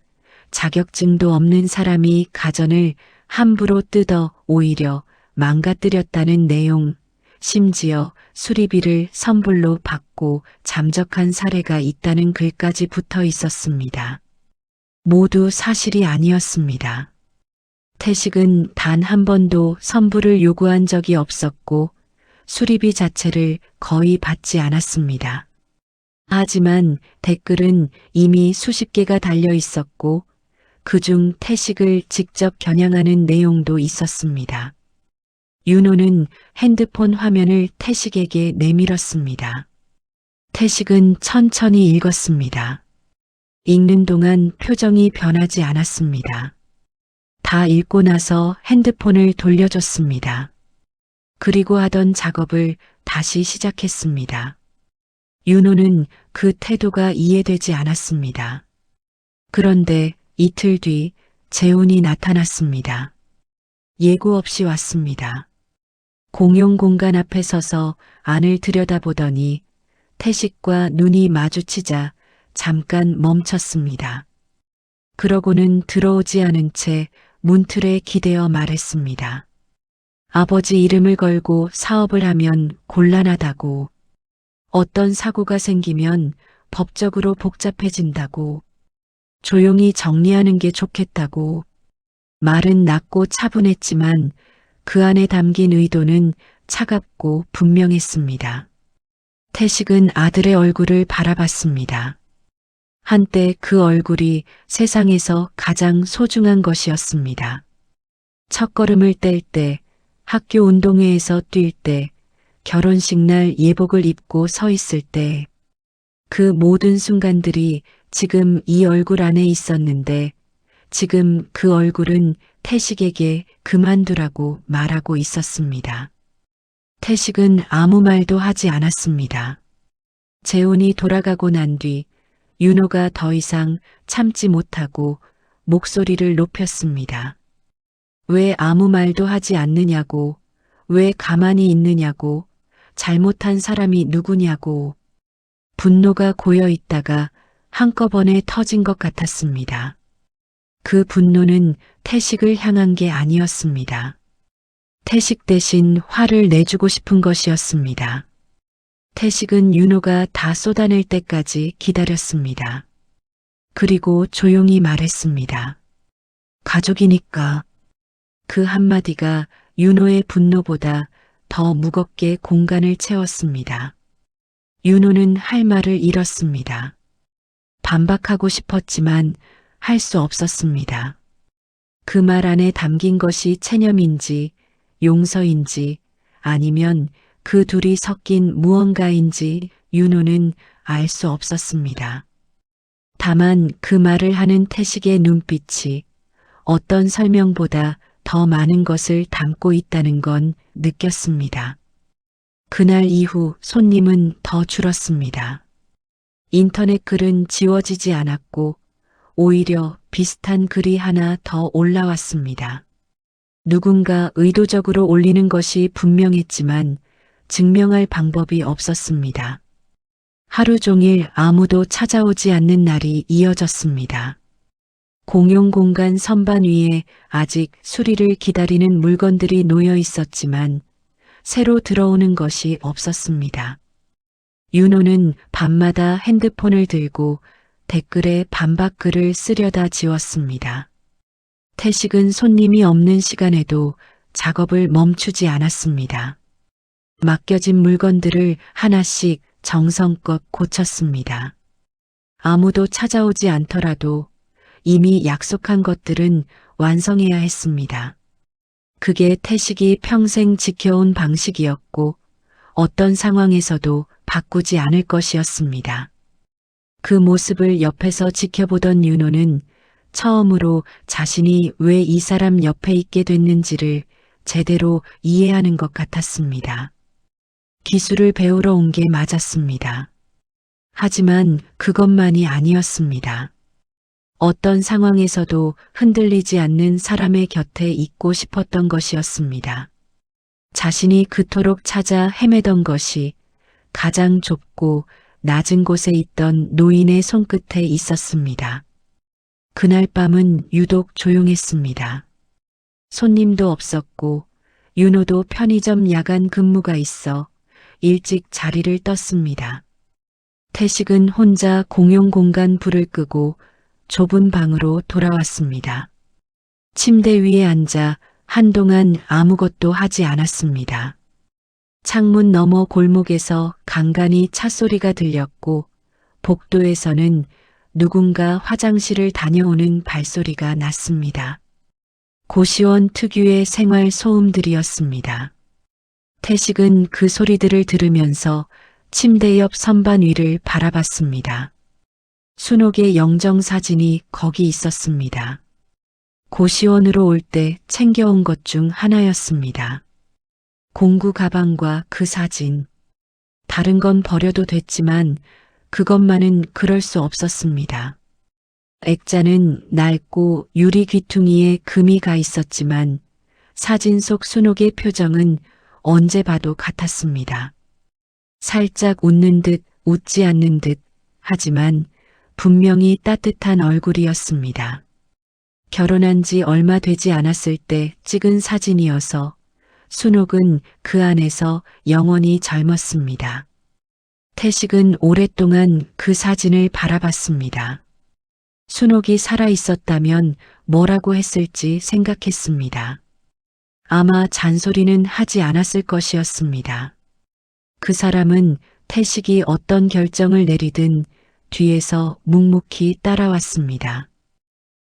자격증도 없는 사람이 가전을 함부로 뜯어 오히려 망가뜨렸다는 내용, 심지어 수리비를 선불로 받고 잠적한 사례가 있다는 글까지 붙어 있었습니다. 모두 사실이 아니었습니다. 태식은 단 한 번도 선불을 요구한 적이 없었고 수리비 자체를 거의 받지 않았습니다. 하지만 댓글은 이미 수십 개가 달려 있었고 그중 태식을 직접 겨냥하는 내용도 있었습니다. 윤호는 핸드폰 화면을 태식에게 내밀었습니다. 태식은 천천히 읽었습니다. 읽는 동안 표정이 변하지 않았습니다. 다 읽고 나서 핸드폰을 돌려줬습니다. 그리고 하던 작업을 다시 시작했습니다. 윤호는 그 태도가 이해되지 않았습니다. 그런데 이틀 뒤 재훈이 나타났습니다. 예고 없이 왔습니다. 공용 공간 앞에 서서 안을 들여다보더니 태식과 눈이 마주치자 잠깐 멈췄습니다. 그러고는 들어오지 않은 채 문틀에 기대어 말했습니다. 아버지 이름을 걸고 사업을 하면 곤란하다고, 어떤 사고가 생기면 법적으로 복잡해진다고, 조용히 정리하는 게 좋겠다고. 말은 낮고 차분했지만 그 안에 담긴 의도는 차갑고 분명했습니다. 태식은 아들의 얼굴을 바라봤습니다. 한때 그 얼굴이 세상에서 가장 소중한 것이었습니다. 첫걸음을 뗄 때, 학교 운동회에서 뛸 때, 결혼식 날 예복을 입고 서 있을 때, 그 모든 순간들이 지금 이 얼굴 안에 있었는데 지금 그 얼굴은 태식에게 그만두라고 말하고 있었습니다. 태식은 아무 말도 하지 않았습니다. 재훈이 돌아가고 난 뒤 윤호가 더 이상 참지 못하고 목소리를 높였습니다. 왜 아무 말도 하지 않느냐고, 왜 가만히 있느냐고, 잘못한 사람이 누구냐고. 분노가 고여 있다가 한꺼번에 터진 것 같았습니다. 그 분노는 태식을 향한 게 아니었습니다. 태식 대신 화를 내주고 싶은 것이었습니다. 태식은 윤호가 다 쏟아낼 때까지 기다렸습니다. 그리고 조용히 말했습니다. 가족이니까. 그 한마디가 윤호의 분노보다 더 무겁게 공간을 채웠습니다. 윤호는 할 말을 잃었습니다. 반박하고 싶었지만 할 수 없었습니다. 그 말 안에 담긴 것이 체념인지 용서인지 아니면 그 둘이 섞인 무언가인지 윤호는 알 수 없었습니다. 다만 그 말을 하는 태식의 눈빛이 어떤 설명보다 더 많은 것을 담고 있다는 건 느꼈습니다. 그날 이후 손님은 더 줄었습니다. 인터넷 글은 지워지지 않았고 오히려 비슷한 글이 하나 더 올라왔습니다. 누군가 의도적으로 올리는 것이 분명했지만 증명할 방법이 없었습니다. 하루 종일 아무도 찾아오지 않는 날이 이어졌습니다. 공용 공간 선반 위에 아직 수리를 기다리는 물건들이 놓여 있었지만 새로 들어오는 것이 없었습니다. 윤호는 밤마다 핸드폰을 들고 댓글에 반박글을 쓰려다 지웠습니다. 태식은 손님이 없는 시간에도 작업을 멈추지 않았습니다. 맡겨진 물건들을 하나씩 정성껏 고쳤습니다. 아무도 찾아오지 않더라도 이미 약속한 것들은 완성해야 했습니다. 그게 태식이 평생 지켜온 방식이었고 어떤 상황에서도 바꾸지 않을 것이었습니다. 그 모습을 옆에서 지켜보던 윤호는 처음으로 자신이 왜 이 사람 옆에 있게 됐는지를 제대로 이해하는 것 같았습니다. 기술을 배우러 온 게 맞았습니다. 하지만 그것만이 아니었습니다. 어떤 상황에서도 흔들리지 않는 사람의 곁에 있고 싶었던 것이었습니다. 자신이 그토록 찾아 헤매던 것이 가장 좁고 낮은 곳에 있던 노인의 손끝에 있었습니다. 그날 밤은 유독 조용했습니다. 손님도 없었고 윤호도 편의점 야간 근무가 있어 일찍 자리를 떴습니다. 태식은 혼자 공용 공간 불을 끄고 좁은 방으로 돌아왔습니다. 침대 위에 앉아 한동안 아무것도 하지 않았습니다. 창문 너머 골목에서 간간히 찻소리가 들렸고 복도에서는 누군가 화장실을 다녀오는 발소리가 났습니다. 고시원 특유의 생활 소음들이었습니다. 태식은 그 소리들을 들으면서 침대 옆 선반 위를 바라봤습니다. 순옥의 영정사진이 거기 있었습니다. 고시원으로 올 때 챙겨온 것 중 하나였습니다. 공구 가방과 그 사진. 다른 건 버려도 됐지만 그것만은 그럴 수 없었습니다. 액자는 낡고 유리 귀퉁이에 금이 가 있었지만 사진 속 순옥의 표정은 언제 봐도 같았습니다. 살짝 웃는 듯 웃지 않는 듯 하지만 분명히 따뜻한 얼굴이었습니다. 결혼한 지 얼마 되지 않았을 때 찍은 사진이어서 순옥은 그 안에서 영원히 젊었습니다. 태식은 오랫동안 그 사진을 바라봤습니다. 순옥이 살아 있었다면 뭐라고 했을지 생각했습니다. 아마 잔소리는 하지 않았을 것이었습니다. 그 사람은 태식이 어떤 결정을 내리든 뒤에서 묵묵히 따라왔습니다.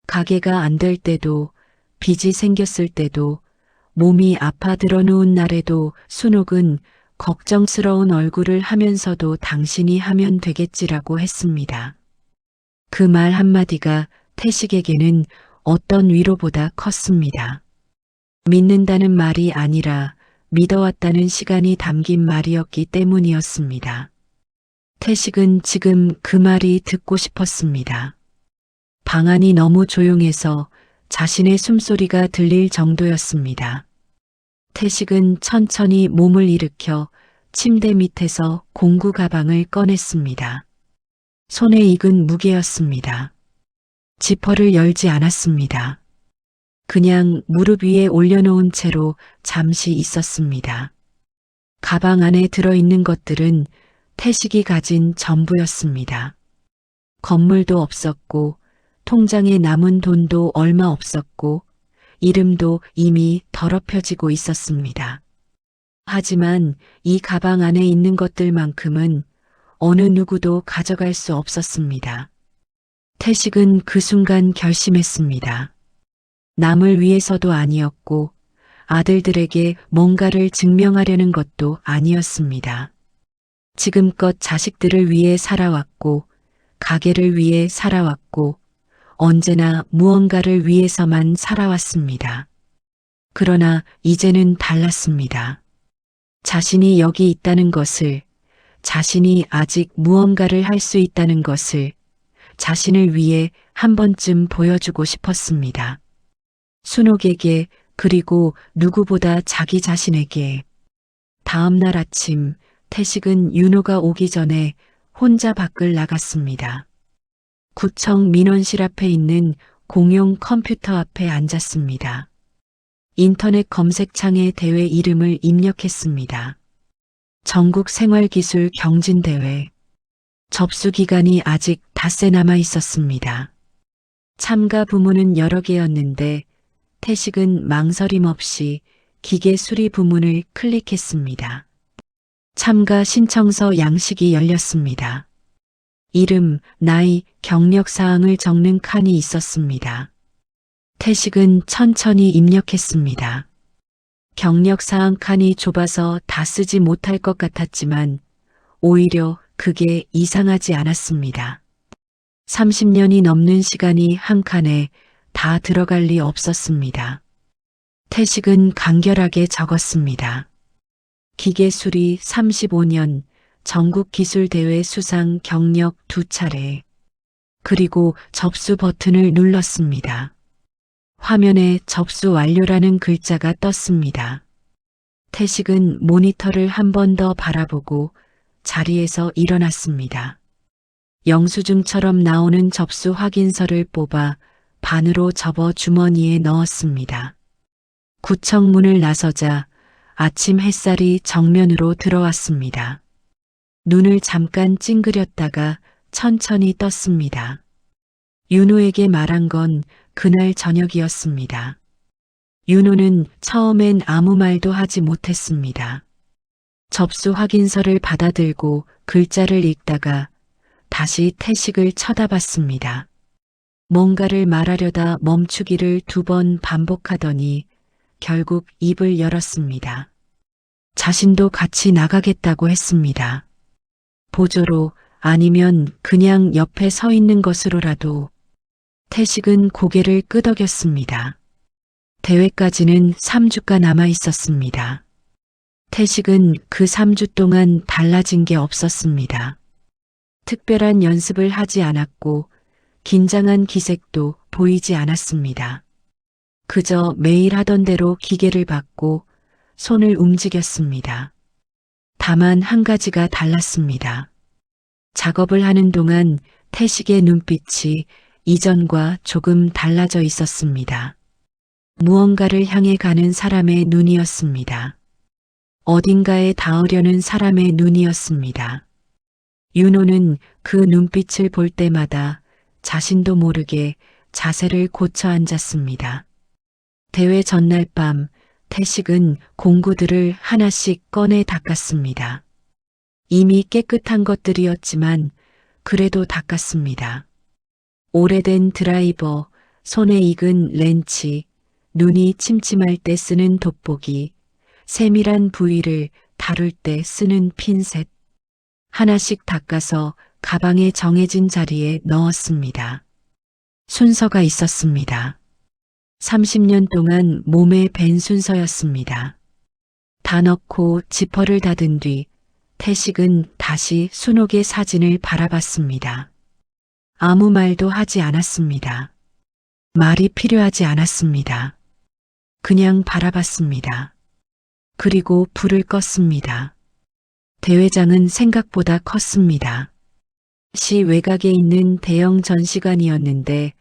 가게가 안 될 때도 빚이 생겼을 때도 몸이 아파 들어 누운 날에도 순옥은 걱정스러운 얼굴을 하면서도 당신이 하면 되겠지라고 했습니다. 그 말 한마디가 태식에게는 어떤 위로보다 컸습니다. 믿는다는 말이 아니라 믿어왔다는 시간이 담긴 말이었기 때문이었습니다. 태식은 지금 그 말이 듣고 싶었습니다. 방 안이 너무 조용해서 자신의 숨소리가 들릴 정도였습니다. 태식은 천천히 몸을 일으켜 침대 밑에서 공구 가방을 꺼냈습니다. 손에 익은 무게였습니다. 지퍼를 열지 않았습니다. 그냥 무릎 위에 올려놓은 채로 잠시 있었습니다. 가방 안에 들어있는 것들은 태식이 가진 전부였습니다. 건물도 없었고 통장에 남은 돈도 얼마 없었고 이름도 이미 더럽혀지고 있었습니다. 하지만 이 가방 안에 있는 것들만큼은 어느 누구도 가져갈 수 없었습니다. 태식은 그 순간 결심했습니다. 남을 위해서도 아니었고 아들들에게 뭔가를 증명하려는 것도 아니었습니다. 지금껏 자식들을 위해 살아왔고 가게를 위해 살아왔고 언제나 무언가를 위해서만 살아왔습니다. 그러나 이제는 달랐습니다. 자신이 여기 있다는 것을, 자신이 아직 무언가를 할 수 있다는 것을 자신을 위해 한 번쯤 보여주고 싶었습니다. 순옥에게, 그리고 누구보다 자기 자신에게. 다음 날 아침 태식은 윤호가 오기 전에 혼자 밖을 나갔습니다. 구청 민원실 앞에 있는 공용 컴퓨터 앞에 앉았습니다. 인터넷 검색창에 대회 이름을 입력했습니다. 전국 생활기술 경진대회. 접수 기간이 아직 닷새 남아 있었습니다. 참가 부문은 여러 개였는데 태식은 망설임 없이 기계 수리 부문을 클릭했습니다. 참가 신청서 양식이 열렸습니다. 이름, 나이, 경력 사항을 적는 칸이 있었습니다. 태식은 천천히 입력했습니다. 경력 사항 칸이 좁아서 다 쓰지 못할 것 같았지만 오히려 그게 이상하지 않았습니다. 30년이 넘는 시간이 한 칸에 다 들어갈 리 없었습니다. 태식은 간결하게 적었습니다. 기계수리 35년, 전국기술대회 수상 경력 2차례. 그리고 접수 버튼을 눌렀습니다. 화면에 접수 완료라는 글자가 떴습니다. 태식은 모니터를 한 번 더 바라보고 자리에서 일어났습니다. 영수증처럼 나오는 접수 확인서를 뽑아 반으로 접어 주머니에 넣었습니다. 구청 문을 나서자 아침 햇살이 정면으로 들어왔습니다. 눈을 잠깐 찡그렸다가 천천히 떴습니다. 윤호에게 말한 건 그날 저녁이었습니다. 윤호는 처음엔 아무 말도 하지 못했습니다. 접수 확인서를 받아들고 글자를 읽다가 다시 태식을 쳐다봤습니다. 뭔가를 말하려다 멈추기를 2번 반복하더니 결국 입을 열었습니다. 자신도 같이 나가겠다고 했습니다. 보조로, 아니면 그냥 옆에 서 있는 것으로라도. 태식은 고개를 끄덕였습니다. 대회까지는 3주가 남아 있었습니다. 태식은 그 3주 동안 달라진 게 없었습니다. 특별한 연습을 하지 않았고 긴장한 기색도 보이지 않았습니다. 그저 매일 하던 대로 기계를 받고 손을 움직였습니다. 다만 한 가지가 달랐습니다. 작업을 하는 동안 태식의 눈빛이 이전과 조금 달라져 있었습니다. 무언가를 향해 가는 사람의 눈이었습니다. 어딘가에 닿으려는 사람의 눈이었습니다. 윤호는 그 눈빛을 볼 때마다 자신도 모르게 자세를 고쳐 앉았습니다. 대회 전날 밤 태식은 공구들을 하나씩 꺼내 닦았습니다. 이미 깨끗한 것들이었지만 그래도 닦았습니다. 오래된 드라이버, 손에 익은 렌치, 눈이 침침할 때 쓰는 돋보기, 세밀한 부위를 다룰 때 쓰는 핀셋. 하나씩 닦아서 가방에 정해진 자리에 넣었습니다. 순서가 있었습니다. 30년 동안 몸에 밴 순서였습니다. 다 넣고 지퍼를 닫은 뒤 태식은 다시 순옥의 사진을 바라봤습니다. 아무 말도 하지 않았습니다. 말이 필요하지 않았습니다. 그냥 바라봤습니다. 그리고 불을 껐습니다. 대회장은 생각보다 컸습니다. 시 외곽에 있는 대형 전시관이었는데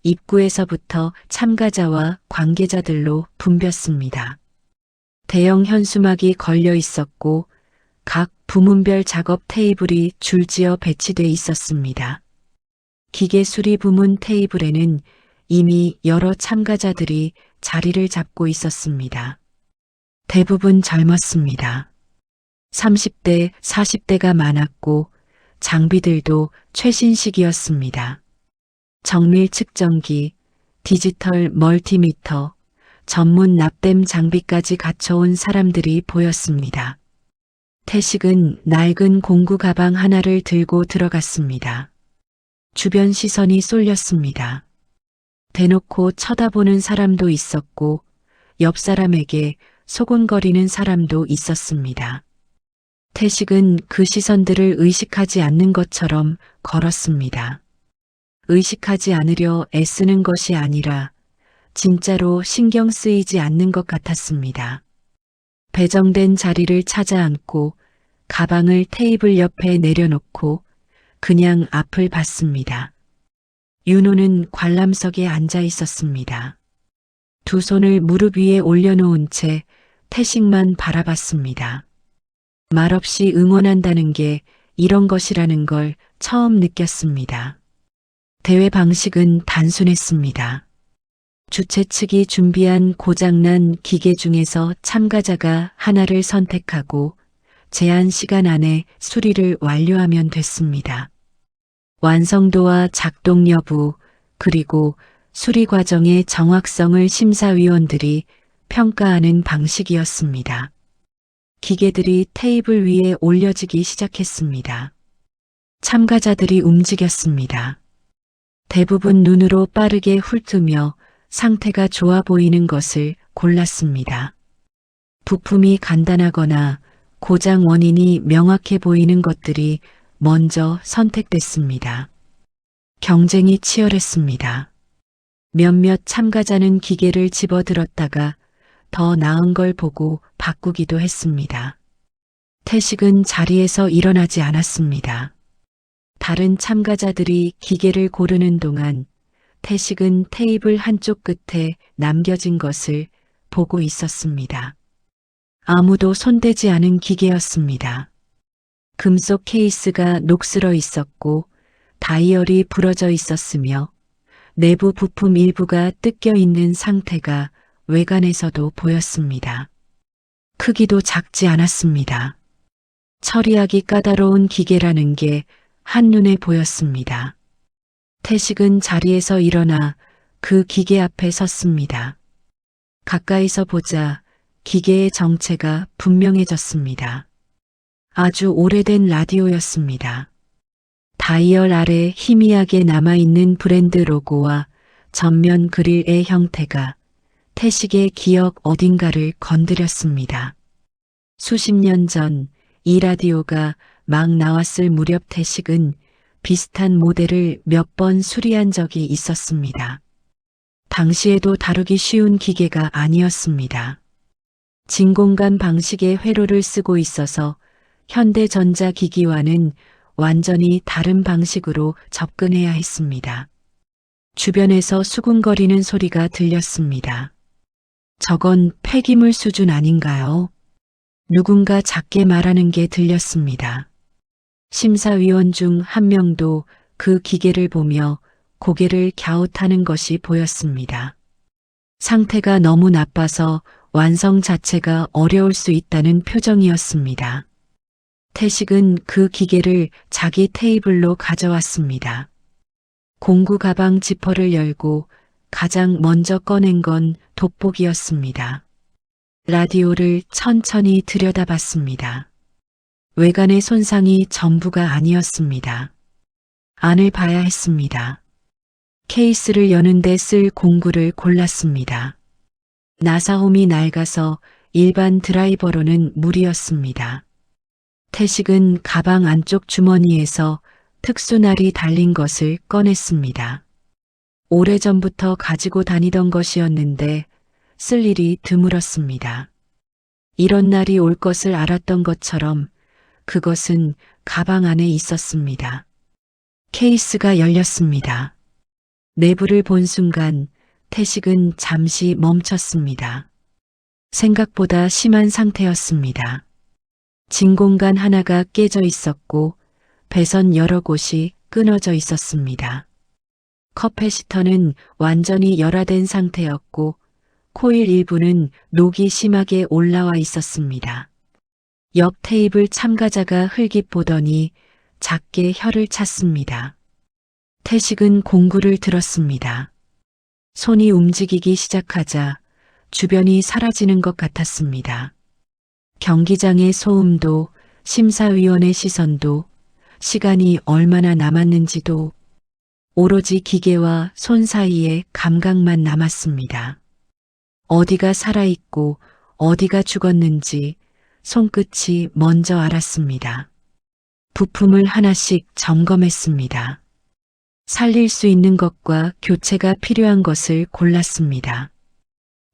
입구에서부터 참가자와 관계자들로 붐볐습니다. 대형 현수막이 걸려 있었고 각 부문별 작업 테이블이 줄지어 배치돼 있었습니다. 기계 수리 부문 테이블에는 이미 여러 참가자들이 자리를 잡고 있었습니다. 대부분 젊었습니다. 30대, 40대가 많았고 장비들도 최신식이었습니다. 정밀 측정기, 디지털 멀티미터, 전문 납땜 장비까지 갖춰온 사람들이 보였습니다. 태식은 낡은 공구 가방 하나를 들고 들어갔습니다. 주변 시선이 쏠렸습니다. 대놓고 쳐다보는 사람도 있었고 옆 사람에게 소곤거리는 사람도 있었습니다. 태식은 그 시선들을 의식하지 않는 것처럼 걸었습니다. 의식하지 않으려 애쓰는 것이 아니라 진짜로 신경 쓰이지 않는 것 같았습니다. 배정된 자리를 찾아 앉고 가방을 테이블 옆에 내려놓고 그냥 앞을 봤습니다. 윤호는 관람석에 앉아 있었습니다. 두 손을 무릎 위에 올려놓은 채 태식만 바라봤습니다. 말없이 응원한다는 게 이런 것이라는 걸 처음 느꼈습니다. 대회 방식은 단순했습니다. 주최 측이 준비한 고장난 기계 중에서 참가자가 하나를 선택하고 제한 시간 안에 수리를 완료하면 됐습니다. 완성도와 작동 여부, 그리고 수리 과정의 정확성을 심사위원들이 평가하는 방식이었습니다. 기계들이 테이블 위에 올려지기 시작했습니다. 참가자들이 움직였습니다. 대부분 눈으로 빠르게 훑으며 상태가 좋아 보이는 것을 골랐습니다. 부품이 간단하거나 고장 원인이 명확해 보이는 것들이 먼저 선택됐습니다. 경쟁이 치열했습니다. 몇몇 참가자는 기계를 집어들었다가 더 나은 걸 보고 바꾸기도 했습니다. 태식은 자리에서 일어나지 않았습니다. 다른 참가자들이 기계를 고르는 동안 태식은 테이블 한쪽 끝에 남겨진 것을 보고 있었습니다. 아무도 손대지 않은 기계였습니다. 금속 케이스가 녹슬어 있었고 다이얼이 부러져 있었으며 내부 부품 일부가 뜯겨 있는 상태가 외관에서도 보였습니다. 크기도 작지 않았습니다. 처리하기 까다로운 기계라는 게 한눈에 보였습니다. 태식은 자리에서 일어나 그 기계 앞에 섰습니다. 가까이서 보자 기계의 정체가 분명해졌습니다. 아주 오래된 라디오였습니다. 다이얼 아래 희미하게 남아있는 브랜드 로고와 전면 그릴의 형태가 태식의 기억 어딘가를 건드렸습니다. 수십 년 전 이 라디오가 막 나왔을 무렵 태식은 비슷한 모델을 몇 번 수리한 적이 있었습니다. 당시에도 다루기 쉬운 기계가 아니었습니다. 진공관 방식의 회로를 쓰고 있어서 현대전자기기와는 완전히 다른 방식으로 접근해야 했습니다. 주변에서 수군거리는 소리가 들렸습니다. 저건 폐기물 수준 아닌가요? 누군가 작게 말하는 게 들렸습니다. 심사위원 중 한 명도 그 기계를 보며 고개를 갸웃하는 것이 보였습니다. 상태가 너무 나빠서 완성 자체가 어려울 수 있다는 표정이었습니다. 태식은 그 기계를 자기 테이블로 가져왔습니다. 공구 가방 지퍼를 열고 가장 먼저 꺼낸 건 돋보기였습니다. 라디오를 천천히 들여다봤습니다. 외관의 손상이 전부가 아니었습니다. 안을 봐야 했습니다. 케이스를 여는데 쓸 공구를 골랐습니다. 나사홈이 낡아서 일반 드라이버로는 무리였습니다. 태식은 가방 안쪽 주머니에서 특수날이 달린 것을 꺼냈습니다. 오래전부터 가지고 다니던 것이었는데 쓸 일이 드물었습니다. 이런 날이 올 것을 알았던 것처럼 그것은 가방 안에 있었습니다. 케이스가 열렸습니다. 내부를 본 순간 태식은 잠시 멈췄습니다. 생각보다 심한 상태였습니다. 진공관 하나가 깨져 있었고 배선 여러 곳이 끊어져 있었습니다. 커패시터는 완전히 열화된 상태였고 코일 일부는 녹이 심하게 올라와 있었습니다. 옆 테이블 참가자가 흘깃 보더니 작게 혀를 찼습니다. 태식은 공구를 들었습니다. 손이 움직이기 시작하자 주변이 사라지는 것 같았습니다. 경기장의 소음도 심사위원의 시선도 시간이 얼마나 남았는지도 오로지 기계와 손 사이에 감각만 남았습니다. 어디가 살아있고 어디가 죽었는지 손끝이 먼저 알았습니다. 부품을 하나씩 점검했습니다. 살릴 수 있는 것과 교체가 필요한 것을 골랐습니다.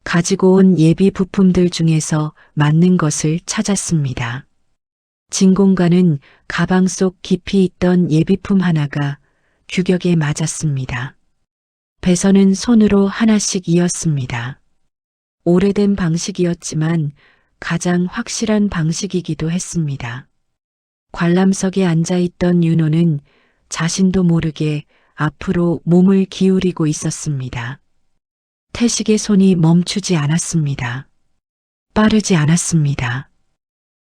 가지고 온 예비 부품들 중에서 맞는 것을 찾았습니다. 진공관은 가방 속 깊이 있던 예비품 하나가 규격에 맞았습니다. 배선은 손으로 하나씩 이었습니다. 오래된 방식이었지만 가장 확실한 방식이기도 했습니다. 관람석에 앉아있던 윤호는 자신도 모르게 앞으로 몸을 기울이고 있었습니다. 태식의 손이 멈추지 않았습니다. 빠르지 않았습니다.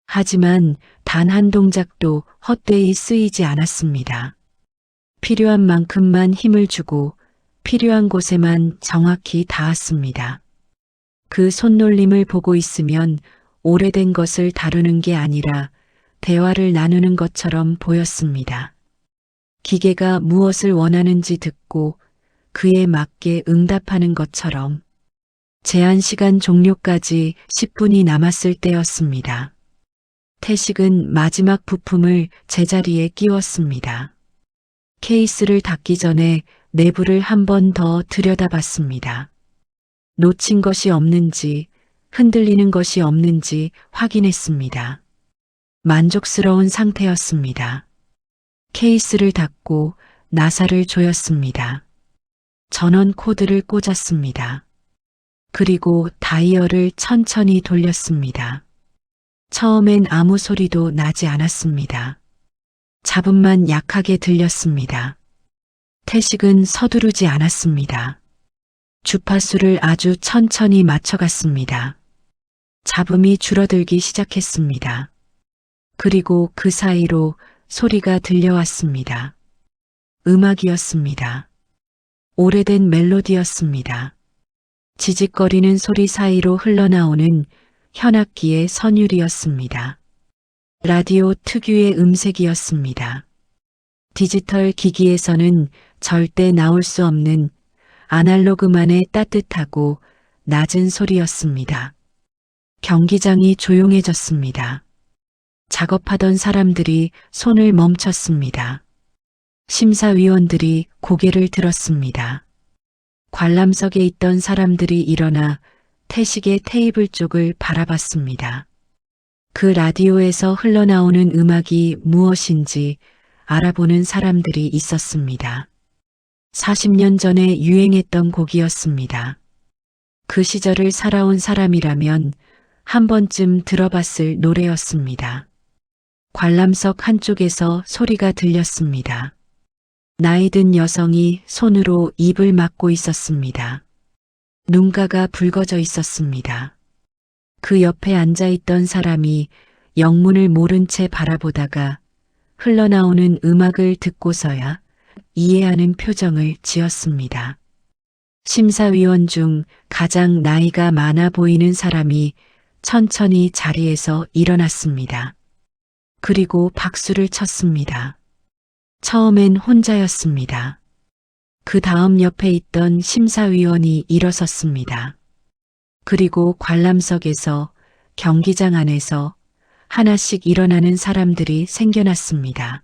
하지만 단 한 동작도 헛되이 쓰이지 않았습니다. 필요한 만큼만 힘을 주고 필요한 곳에만 정확히 닿았습니다. 그 손놀림을 보고 있으면 오래된 것을 다루는 게 아니라 대화를 나누는 것처럼 보였습니다. 기계가 무엇을 원하는지 듣고 그에 맞게 응답하는 것처럼. 제한 시간 종료까지 10분이 남았을 때였습니다. 태식은 마지막 부품을 제자리에 끼웠습니다. 케이스를 닫기 전에 내부를 한 번 더 들여다봤습니다. 놓친 것이 없는지, 흔들리는 것이 없는지 확인했습니다. 만족스러운 상태였습니다. 케이스를 닫고 나사를 조였습니다. 전원 코드를 꽂았습니다. 그리고 다이얼을 천천히 돌렸습니다. 처음엔 아무 소리도 나지 않았습니다. 잡음만 약하게 들렸습니다. 태식은 서두르지 않았습니다. 주파수를 아주 천천히 맞춰갔습니다. 잡음이 줄어들기 시작했습니다. 그리고 그 사이로 소리가 들려왔습니다. 음악이었습니다. 오래된 멜로디였습니다. 지직거리는 소리 사이로 흘러나오는 현악기의 선율이었습니다. 라디오 특유의 음색이었습니다. 디지털 기기에서는 절대 나올 수 없는 아날로그만의 따뜻하고 낮은 소리였습니다. 경기장이 조용해졌습니다. 작업하던 사람들이 손을 멈췄습니다. 심사위원들이 고개를 들었습니다. 관람석에 있던 사람들이 일어나 태식의 테이블 쪽을 바라봤습니다. 그 라디오에서 흘러나오는 음악이 무엇인지 알아보는 사람들이 있었습니다. 40년 전에 유행했던 곡이었습니다. 그 시절을 살아온 사람이라면 한 번쯤 들어봤을 노래였습니다. 관람석 한쪽에서 소리가 들렸습니다. 나이든 여성이 손으로 입을 막고 있었습니다. 눈가가 붉어져 있었습니다. 그 옆에 앉아있던 사람이 영문을 모른 채 바라보다가 흘러나오는 음악을 듣고서야 이해하는 표정을 지었습니다. 심사위원 중 가장 나이가 많아 보이는 사람이 천천히 자리에서 일어났습니다. 그리고 박수를 쳤습니다. 처음엔 혼자였습니다. 그 다음 옆에 있던 심사위원이 일어섰습니다. 그리고 관람석에서 경기장 안에서 하나씩 일어나는 사람들이 생겨났습니다.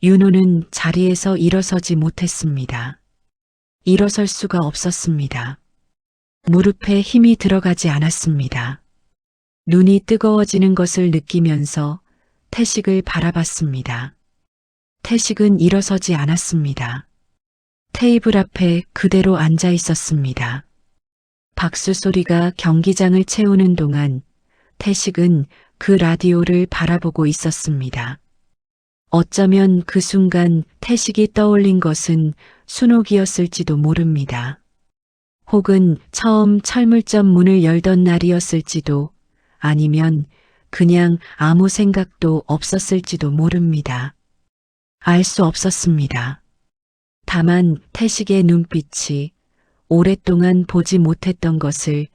윤호는 자리에서 일어서지 못했습니다. 일어설 수가 없었습니다. 무릎에 힘이 들어가지 않았습니다. 눈이 뜨거워지는 것을 느끼면서 태식을 바라봤습니다. 태식은 일어서지 않았습니다. 테이블 앞에 그대로 앉아 있었습니다. 박수 소리가 경기장을 채우는 동안 태식은 그 라디오를 바라보고 있었습니다. 어쩌면 그 순간 태식이 떠올린 것은 순옥이었을지도 모릅니다. 혹은 처음 철물점 문을 열던 날이었을지도 아니면 그냥 아무 생각도 없었을지도 모릅니다. 알 수 없었습니다. 다만 태식의 눈빛이 오랫동안 보지 못했던 것을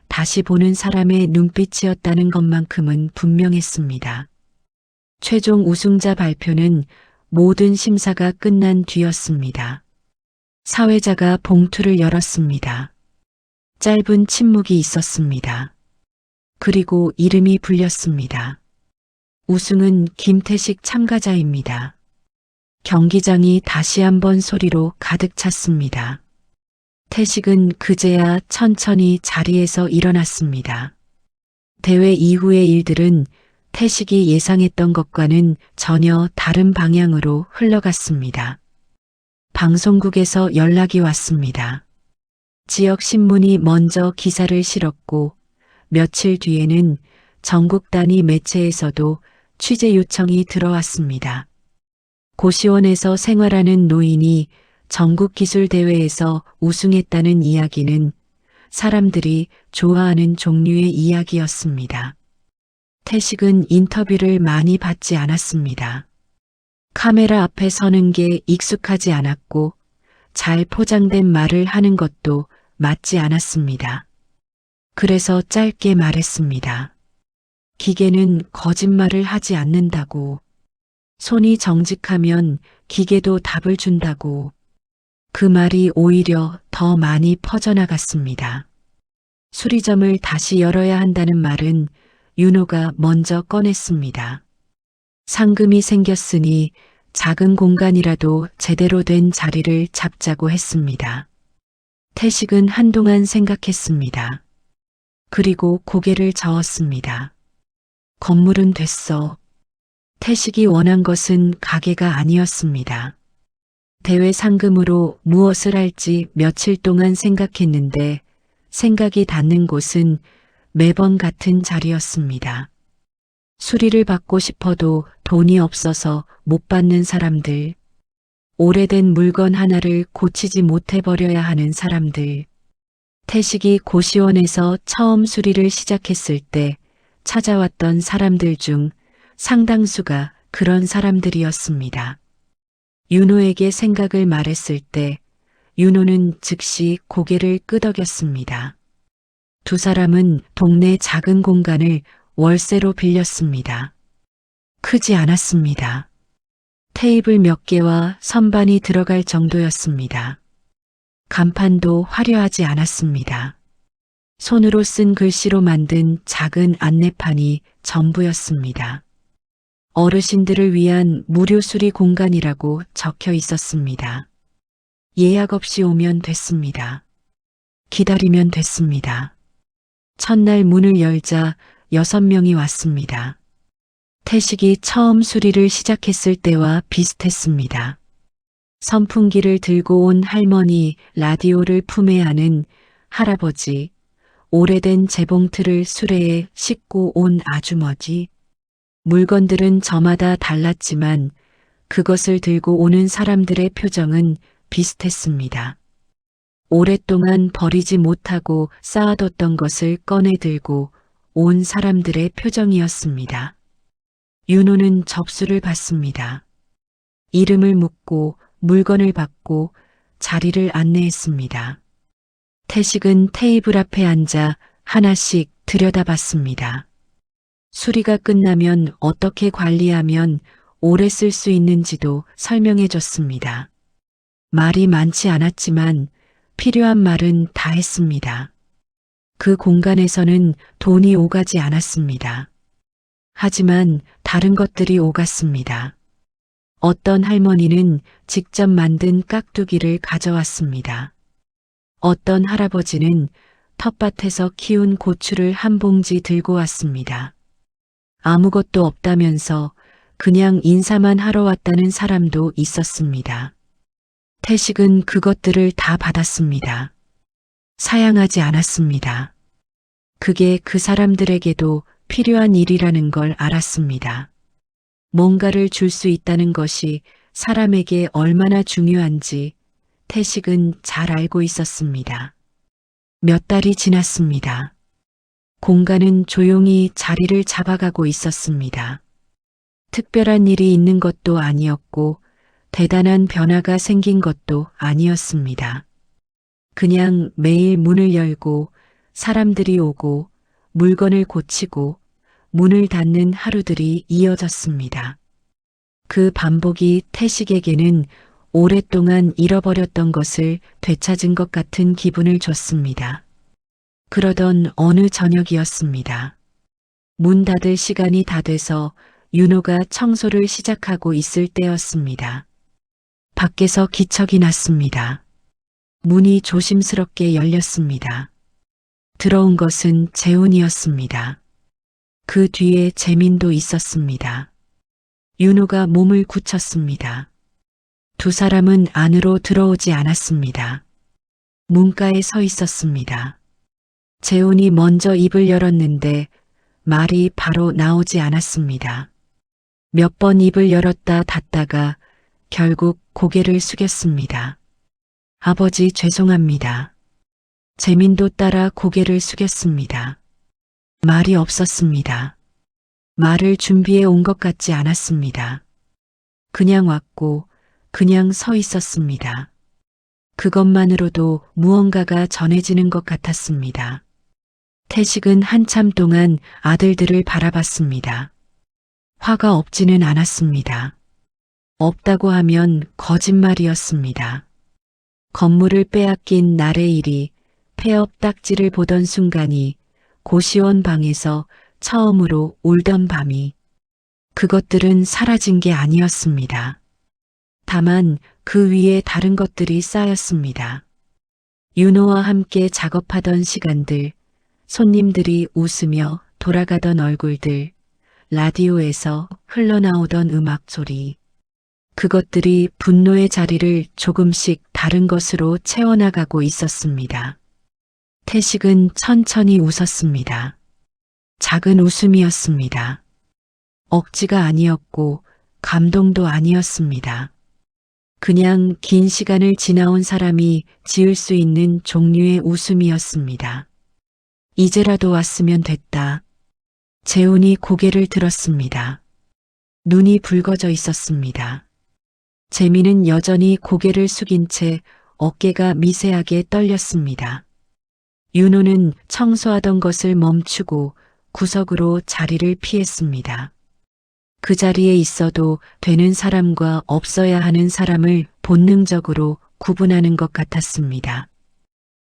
다시 보는 사람의 눈빛이었다는 것만큼은 분명했습니다. 최종 우승자 발표는 모든 심사가 끝난 뒤였습니다. 사회자가 봉투를 열었습니다. 짧은 침묵이 있었습니다. 그리고 이름이 불렸습니다. 우승은 김태식 참가자입니다. 경기장이 다시 한번 소리로 가득 찼습니다. 태식은 그제야 천천히 자리에서 일어났습니다. 대회 이후의 일들은 태식이 예상했던 것과는 전혀 다른 방향으로 흘러갔습니다. 방송국에서 연락이 왔습니다. 지역 신문이 먼저 기사를 실었고 며칠 뒤에는 전국 단위 매체에서도 취재 요청이 들어왔습니다. 고시원에서 생활하는 노인이 전국기술대회에서 우승했다는 이야기는 사람들이 좋아하는 종류의 이야기였습니다. 태식은 인터뷰를 많이 받지 않았습니다. 카메라 앞에 서는 게 익숙하지 않았고 잘 포장된 말을 하는 것도 맞지 않았습니다. 그래서 짧게 말했습니다. 기계는 거짓말을 하지 않는다고. 손이 정직하면 기계도 답을 준다고. 그 말이 오히려 더 많이 퍼져나갔습니다. 수리점을 다시 열어야 한다는 말은 윤호가 먼저 꺼냈습니다. 상금이 생겼으니 작은 공간이라도 제대로 된 자리를 잡자고 했습니다. 태식은 한동안 생각했습니다. 그리고 고개를 저었습니다. 건물은 됐어. 태식이 원한 것은 가게가 아니었습니다. 대회 상금으로 무엇을 할지 며칠 동안 생각했는데 생각이 닿는 곳은 매번 같은 자리였습니다. 수리를 받고 싶어도 돈이 없어서 못 받는 사람들, 오래된 물건 하나를 고치지 못해버려야 하는 사람들, 태식이 고시원에서 처음 수리를 시작했을 때 찾아왔던 사람들 중 상당수가 그런 사람들이었습니다. 윤호에게 생각을 말했을 때 윤호는 즉시 고개를 끄덕였습니다. 두 사람은 동네 작은 공간을 월세로 빌렸습니다. 크지 않았습니다. 테이블 몇 개와 선반이 들어갈 정도였습니다. 간판도 화려하지 않았습니다. 손으로 쓴 글씨로 만든 작은 안내판이 전부였습니다. 어르신들을 위한 무료 수리 공간이라고 적혀 있었습니다. 예약 없이 오면 됐습니다. 기다리면 됐습니다. 첫날 문을 열자 6명이 왔습니다. 태식이 처음 수리를 시작했을 때와 비슷했습니다. 선풍기를 들고 온 할머니, 라디오를 품에 안은 할아버지, 오래된 재봉틀을 수레에 싣고 온 아주머니, 물건들은 저마다 달랐지만 그것을 들고 오는 사람들의 표정은 비슷했습니다. 오랫동안 버리지 못하고 쌓아뒀던 것을 꺼내 들고 온 사람들의 표정이었습니다. 윤호는 접수를 받습니다. 이름을 묻고 물건을 받고 자리를 안내했습니다. 태식은 테이블 앞에 앉아 하나씩 들여다봤습니다. 수리가 끝나면 어떻게 관리하면 오래 쓸 수 있는지도 설명해 줬습니다. 말이 많지 않았지만 필요한 말은 다 했습니다. 그 공간에서는 돈이 오가지 않았습니다. 하지만 다른 것들이 오갔습니다. 어떤 할머니는 직접 만든 깍두기를 가져왔습니다. 어떤 할아버지는 텃밭에서 키운 고추를 한 봉지 들고 왔습니다. 아무것도 없다면서 그냥 인사만 하러 왔다는 사람도 있었습니다. 태식은 그것들을 다 받았습니다. 사양하지 않았습니다. 그게 그 사람들에게도 필요한 일이라는 걸 알았습니다. 뭔가를 줄 수 있다는 것이 사람에게 얼마나 중요한지 태식은 잘 알고 있었습니다. 몇 달이 지났습니다. 공간은 조용히 자리를 잡아가고 있었습니다. 특별한 일이 있는 것도 아니었고 대단한 변화가 생긴 것도 아니었습니다. 그냥 매일 문을 열고 사람들이 오고 물건을 고치고 문을 닫는 하루들이 이어졌습니다. 그 반복이 태식에게는 오랫동안 잃어버렸던 것을 되찾은 것 같은 기분을 줬습니다. 그러던 어느 저녁이었습니다. 문 닫을 시간이 다 돼서 윤호가 청소를 시작하고 있을 때였습니다. 밖에서 기척이 났습니다. 문이 조심스럽게 열렸습니다. 들어온 것은 재훈이었습니다. 그 뒤에 재민도 있었습니다. 윤호가 몸을 굳혔습니다. 두 사람은 안으로 들어오지 않았습니다. 문가에 서 있었습니다. 재훈이 먼저 입을 열었는데 말이 바로 나오지 않았습니다. 몇 번 입을 열었다 닫다가 결국 고개를 숙였습니다. 아버지 죄송합니다. 재민도 따라 고개를 숙였습니다. 말이 없었습니다. 말을 준비해 온 것 같지 않았습니다. 그냥 왔고 그냥 서 있었습니다. 그것만으로도 무언가가 전해지는 것 같았습니다. 태식은 한참 동안 아들들을 바라봤습니다. 화가 없지는 않았습니다. 없다고 하면 거짓말이었습니다. 건물을 빼앗긴 날의 일이 폐업 딱지를 보던 순간이 고시원 방에서 처음으로 울던 밤이 그것들은 사라진 게 아니었습니다. 다만 그 위에 다른 것들이 쌓였습니다. 윤호와 함께 작업하던 시간들, 손님들이 웃으며 돌아가던 얼굴들, 라디오에서 흘러나오던 음악 소리, 그것들이 분노의 자리를 조금씩 다른 것으로 채워나가고 있었습니다. 태식은 천천히 웃었습니다. 작은 웃음이었습니다. 억지가 아니었고 감동도 아니었습니다. 그냥 긴 시간을 지나온 사람이 지을 수 있는 종류의 웃음이었습니다. 이제라도 왔으면 됐다. 재훈이 고개를 들었습니다. 눈이 붉어져 있었습니다. 재민은 여전히 고개를 숙인 채 어깨가 미세하게 떨렸습니다. 윤호는 청소하던 것을 멈추고 구석으로 자리를 피했습니다. 그 자리에 있어도 되는 사람과 없어야 하는 사람을 본능적으로 구분하는 것 같았습니다.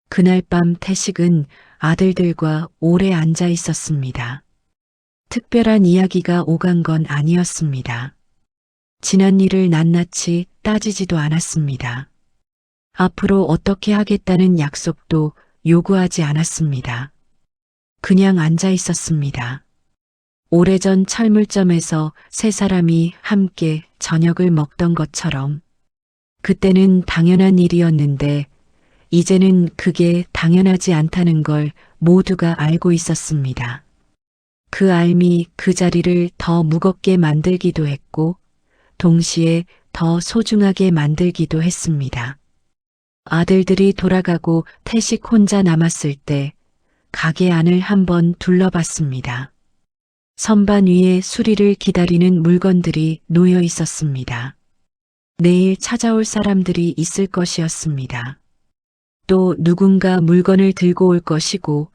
그날 밤 태식은 아들들과 오래 앉아 있었습니다. 특별한 이야기가 오간 건 아니었습니다. 지난 일을 낱낱이 따지지도 않았습니다. 앞으로 어떻게 하겠다는 약속도 요구하지 않았습니다. 그냥 앉아 있었습니다. 오래전 철물점에서 세 사람이 함께 저녁을 먹던 것처럼 그때는 당연한 일이었는데 이제는 그게 당연하지 않다는 걸 모두가 알고 있었습니다. 그 알미 그 자리를 더 무겁게 만들기도 했고 동시에 더 소중하게 만들기도 했습니다. 아들들이 돌아가고 태식 혼자 남았을 때 가게 안을 한번 둘러봤습니다. 선반 위에 수리를 기다리는 물건들이 놓여 있었습니다. 내일 찾아올 사람들이 있을 것이었습니다. 또 누군가 물건을 들고 올 것이고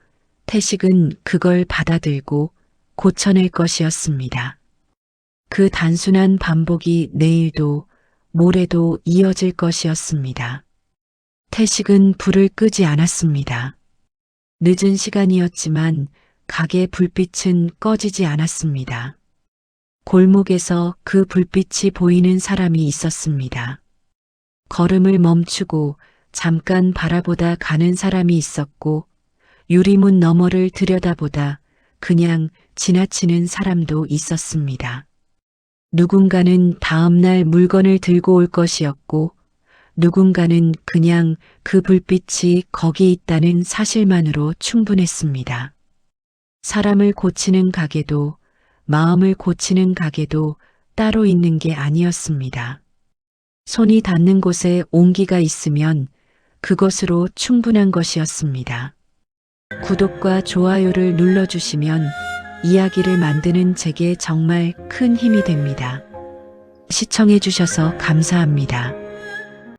태식은 그걸 받아들고 고쳐낼 것이었습니다. 그 단순한 반복이 내일도 모레도 이어질 것이었습니다. 태식은 불을 끄지 않았습니다. 늦은 시간이었지만 가게 불빛은 꺼지지 않았습니다. 골목에서 그 불빛이 보이는 사람이 있었습니다. 걸음을 멈추고 잠깐 바라보다 가는 사람이 있었고 유리문 너머를 들여다보다 그냥 지나치는 사람도 있었습니다. 누군가는 다음날 물건을 들고 올 것이었고 누군가는 그냥 그 불빛이 거기 있다는 사실만으로 충분했습니다. 사람을 고치는 가게도 마음을 고치는 가게도 따로 있는 게 아니었습니다. 손이 닿는 곳에 온기가 있으면 그것으로 충분한 것이었습니다. 구독과 좋아요를 눌러주시면 이야기를 만드는 제게 정말 큰 힘이 됩니다. 시청해주셔서 감사합니다.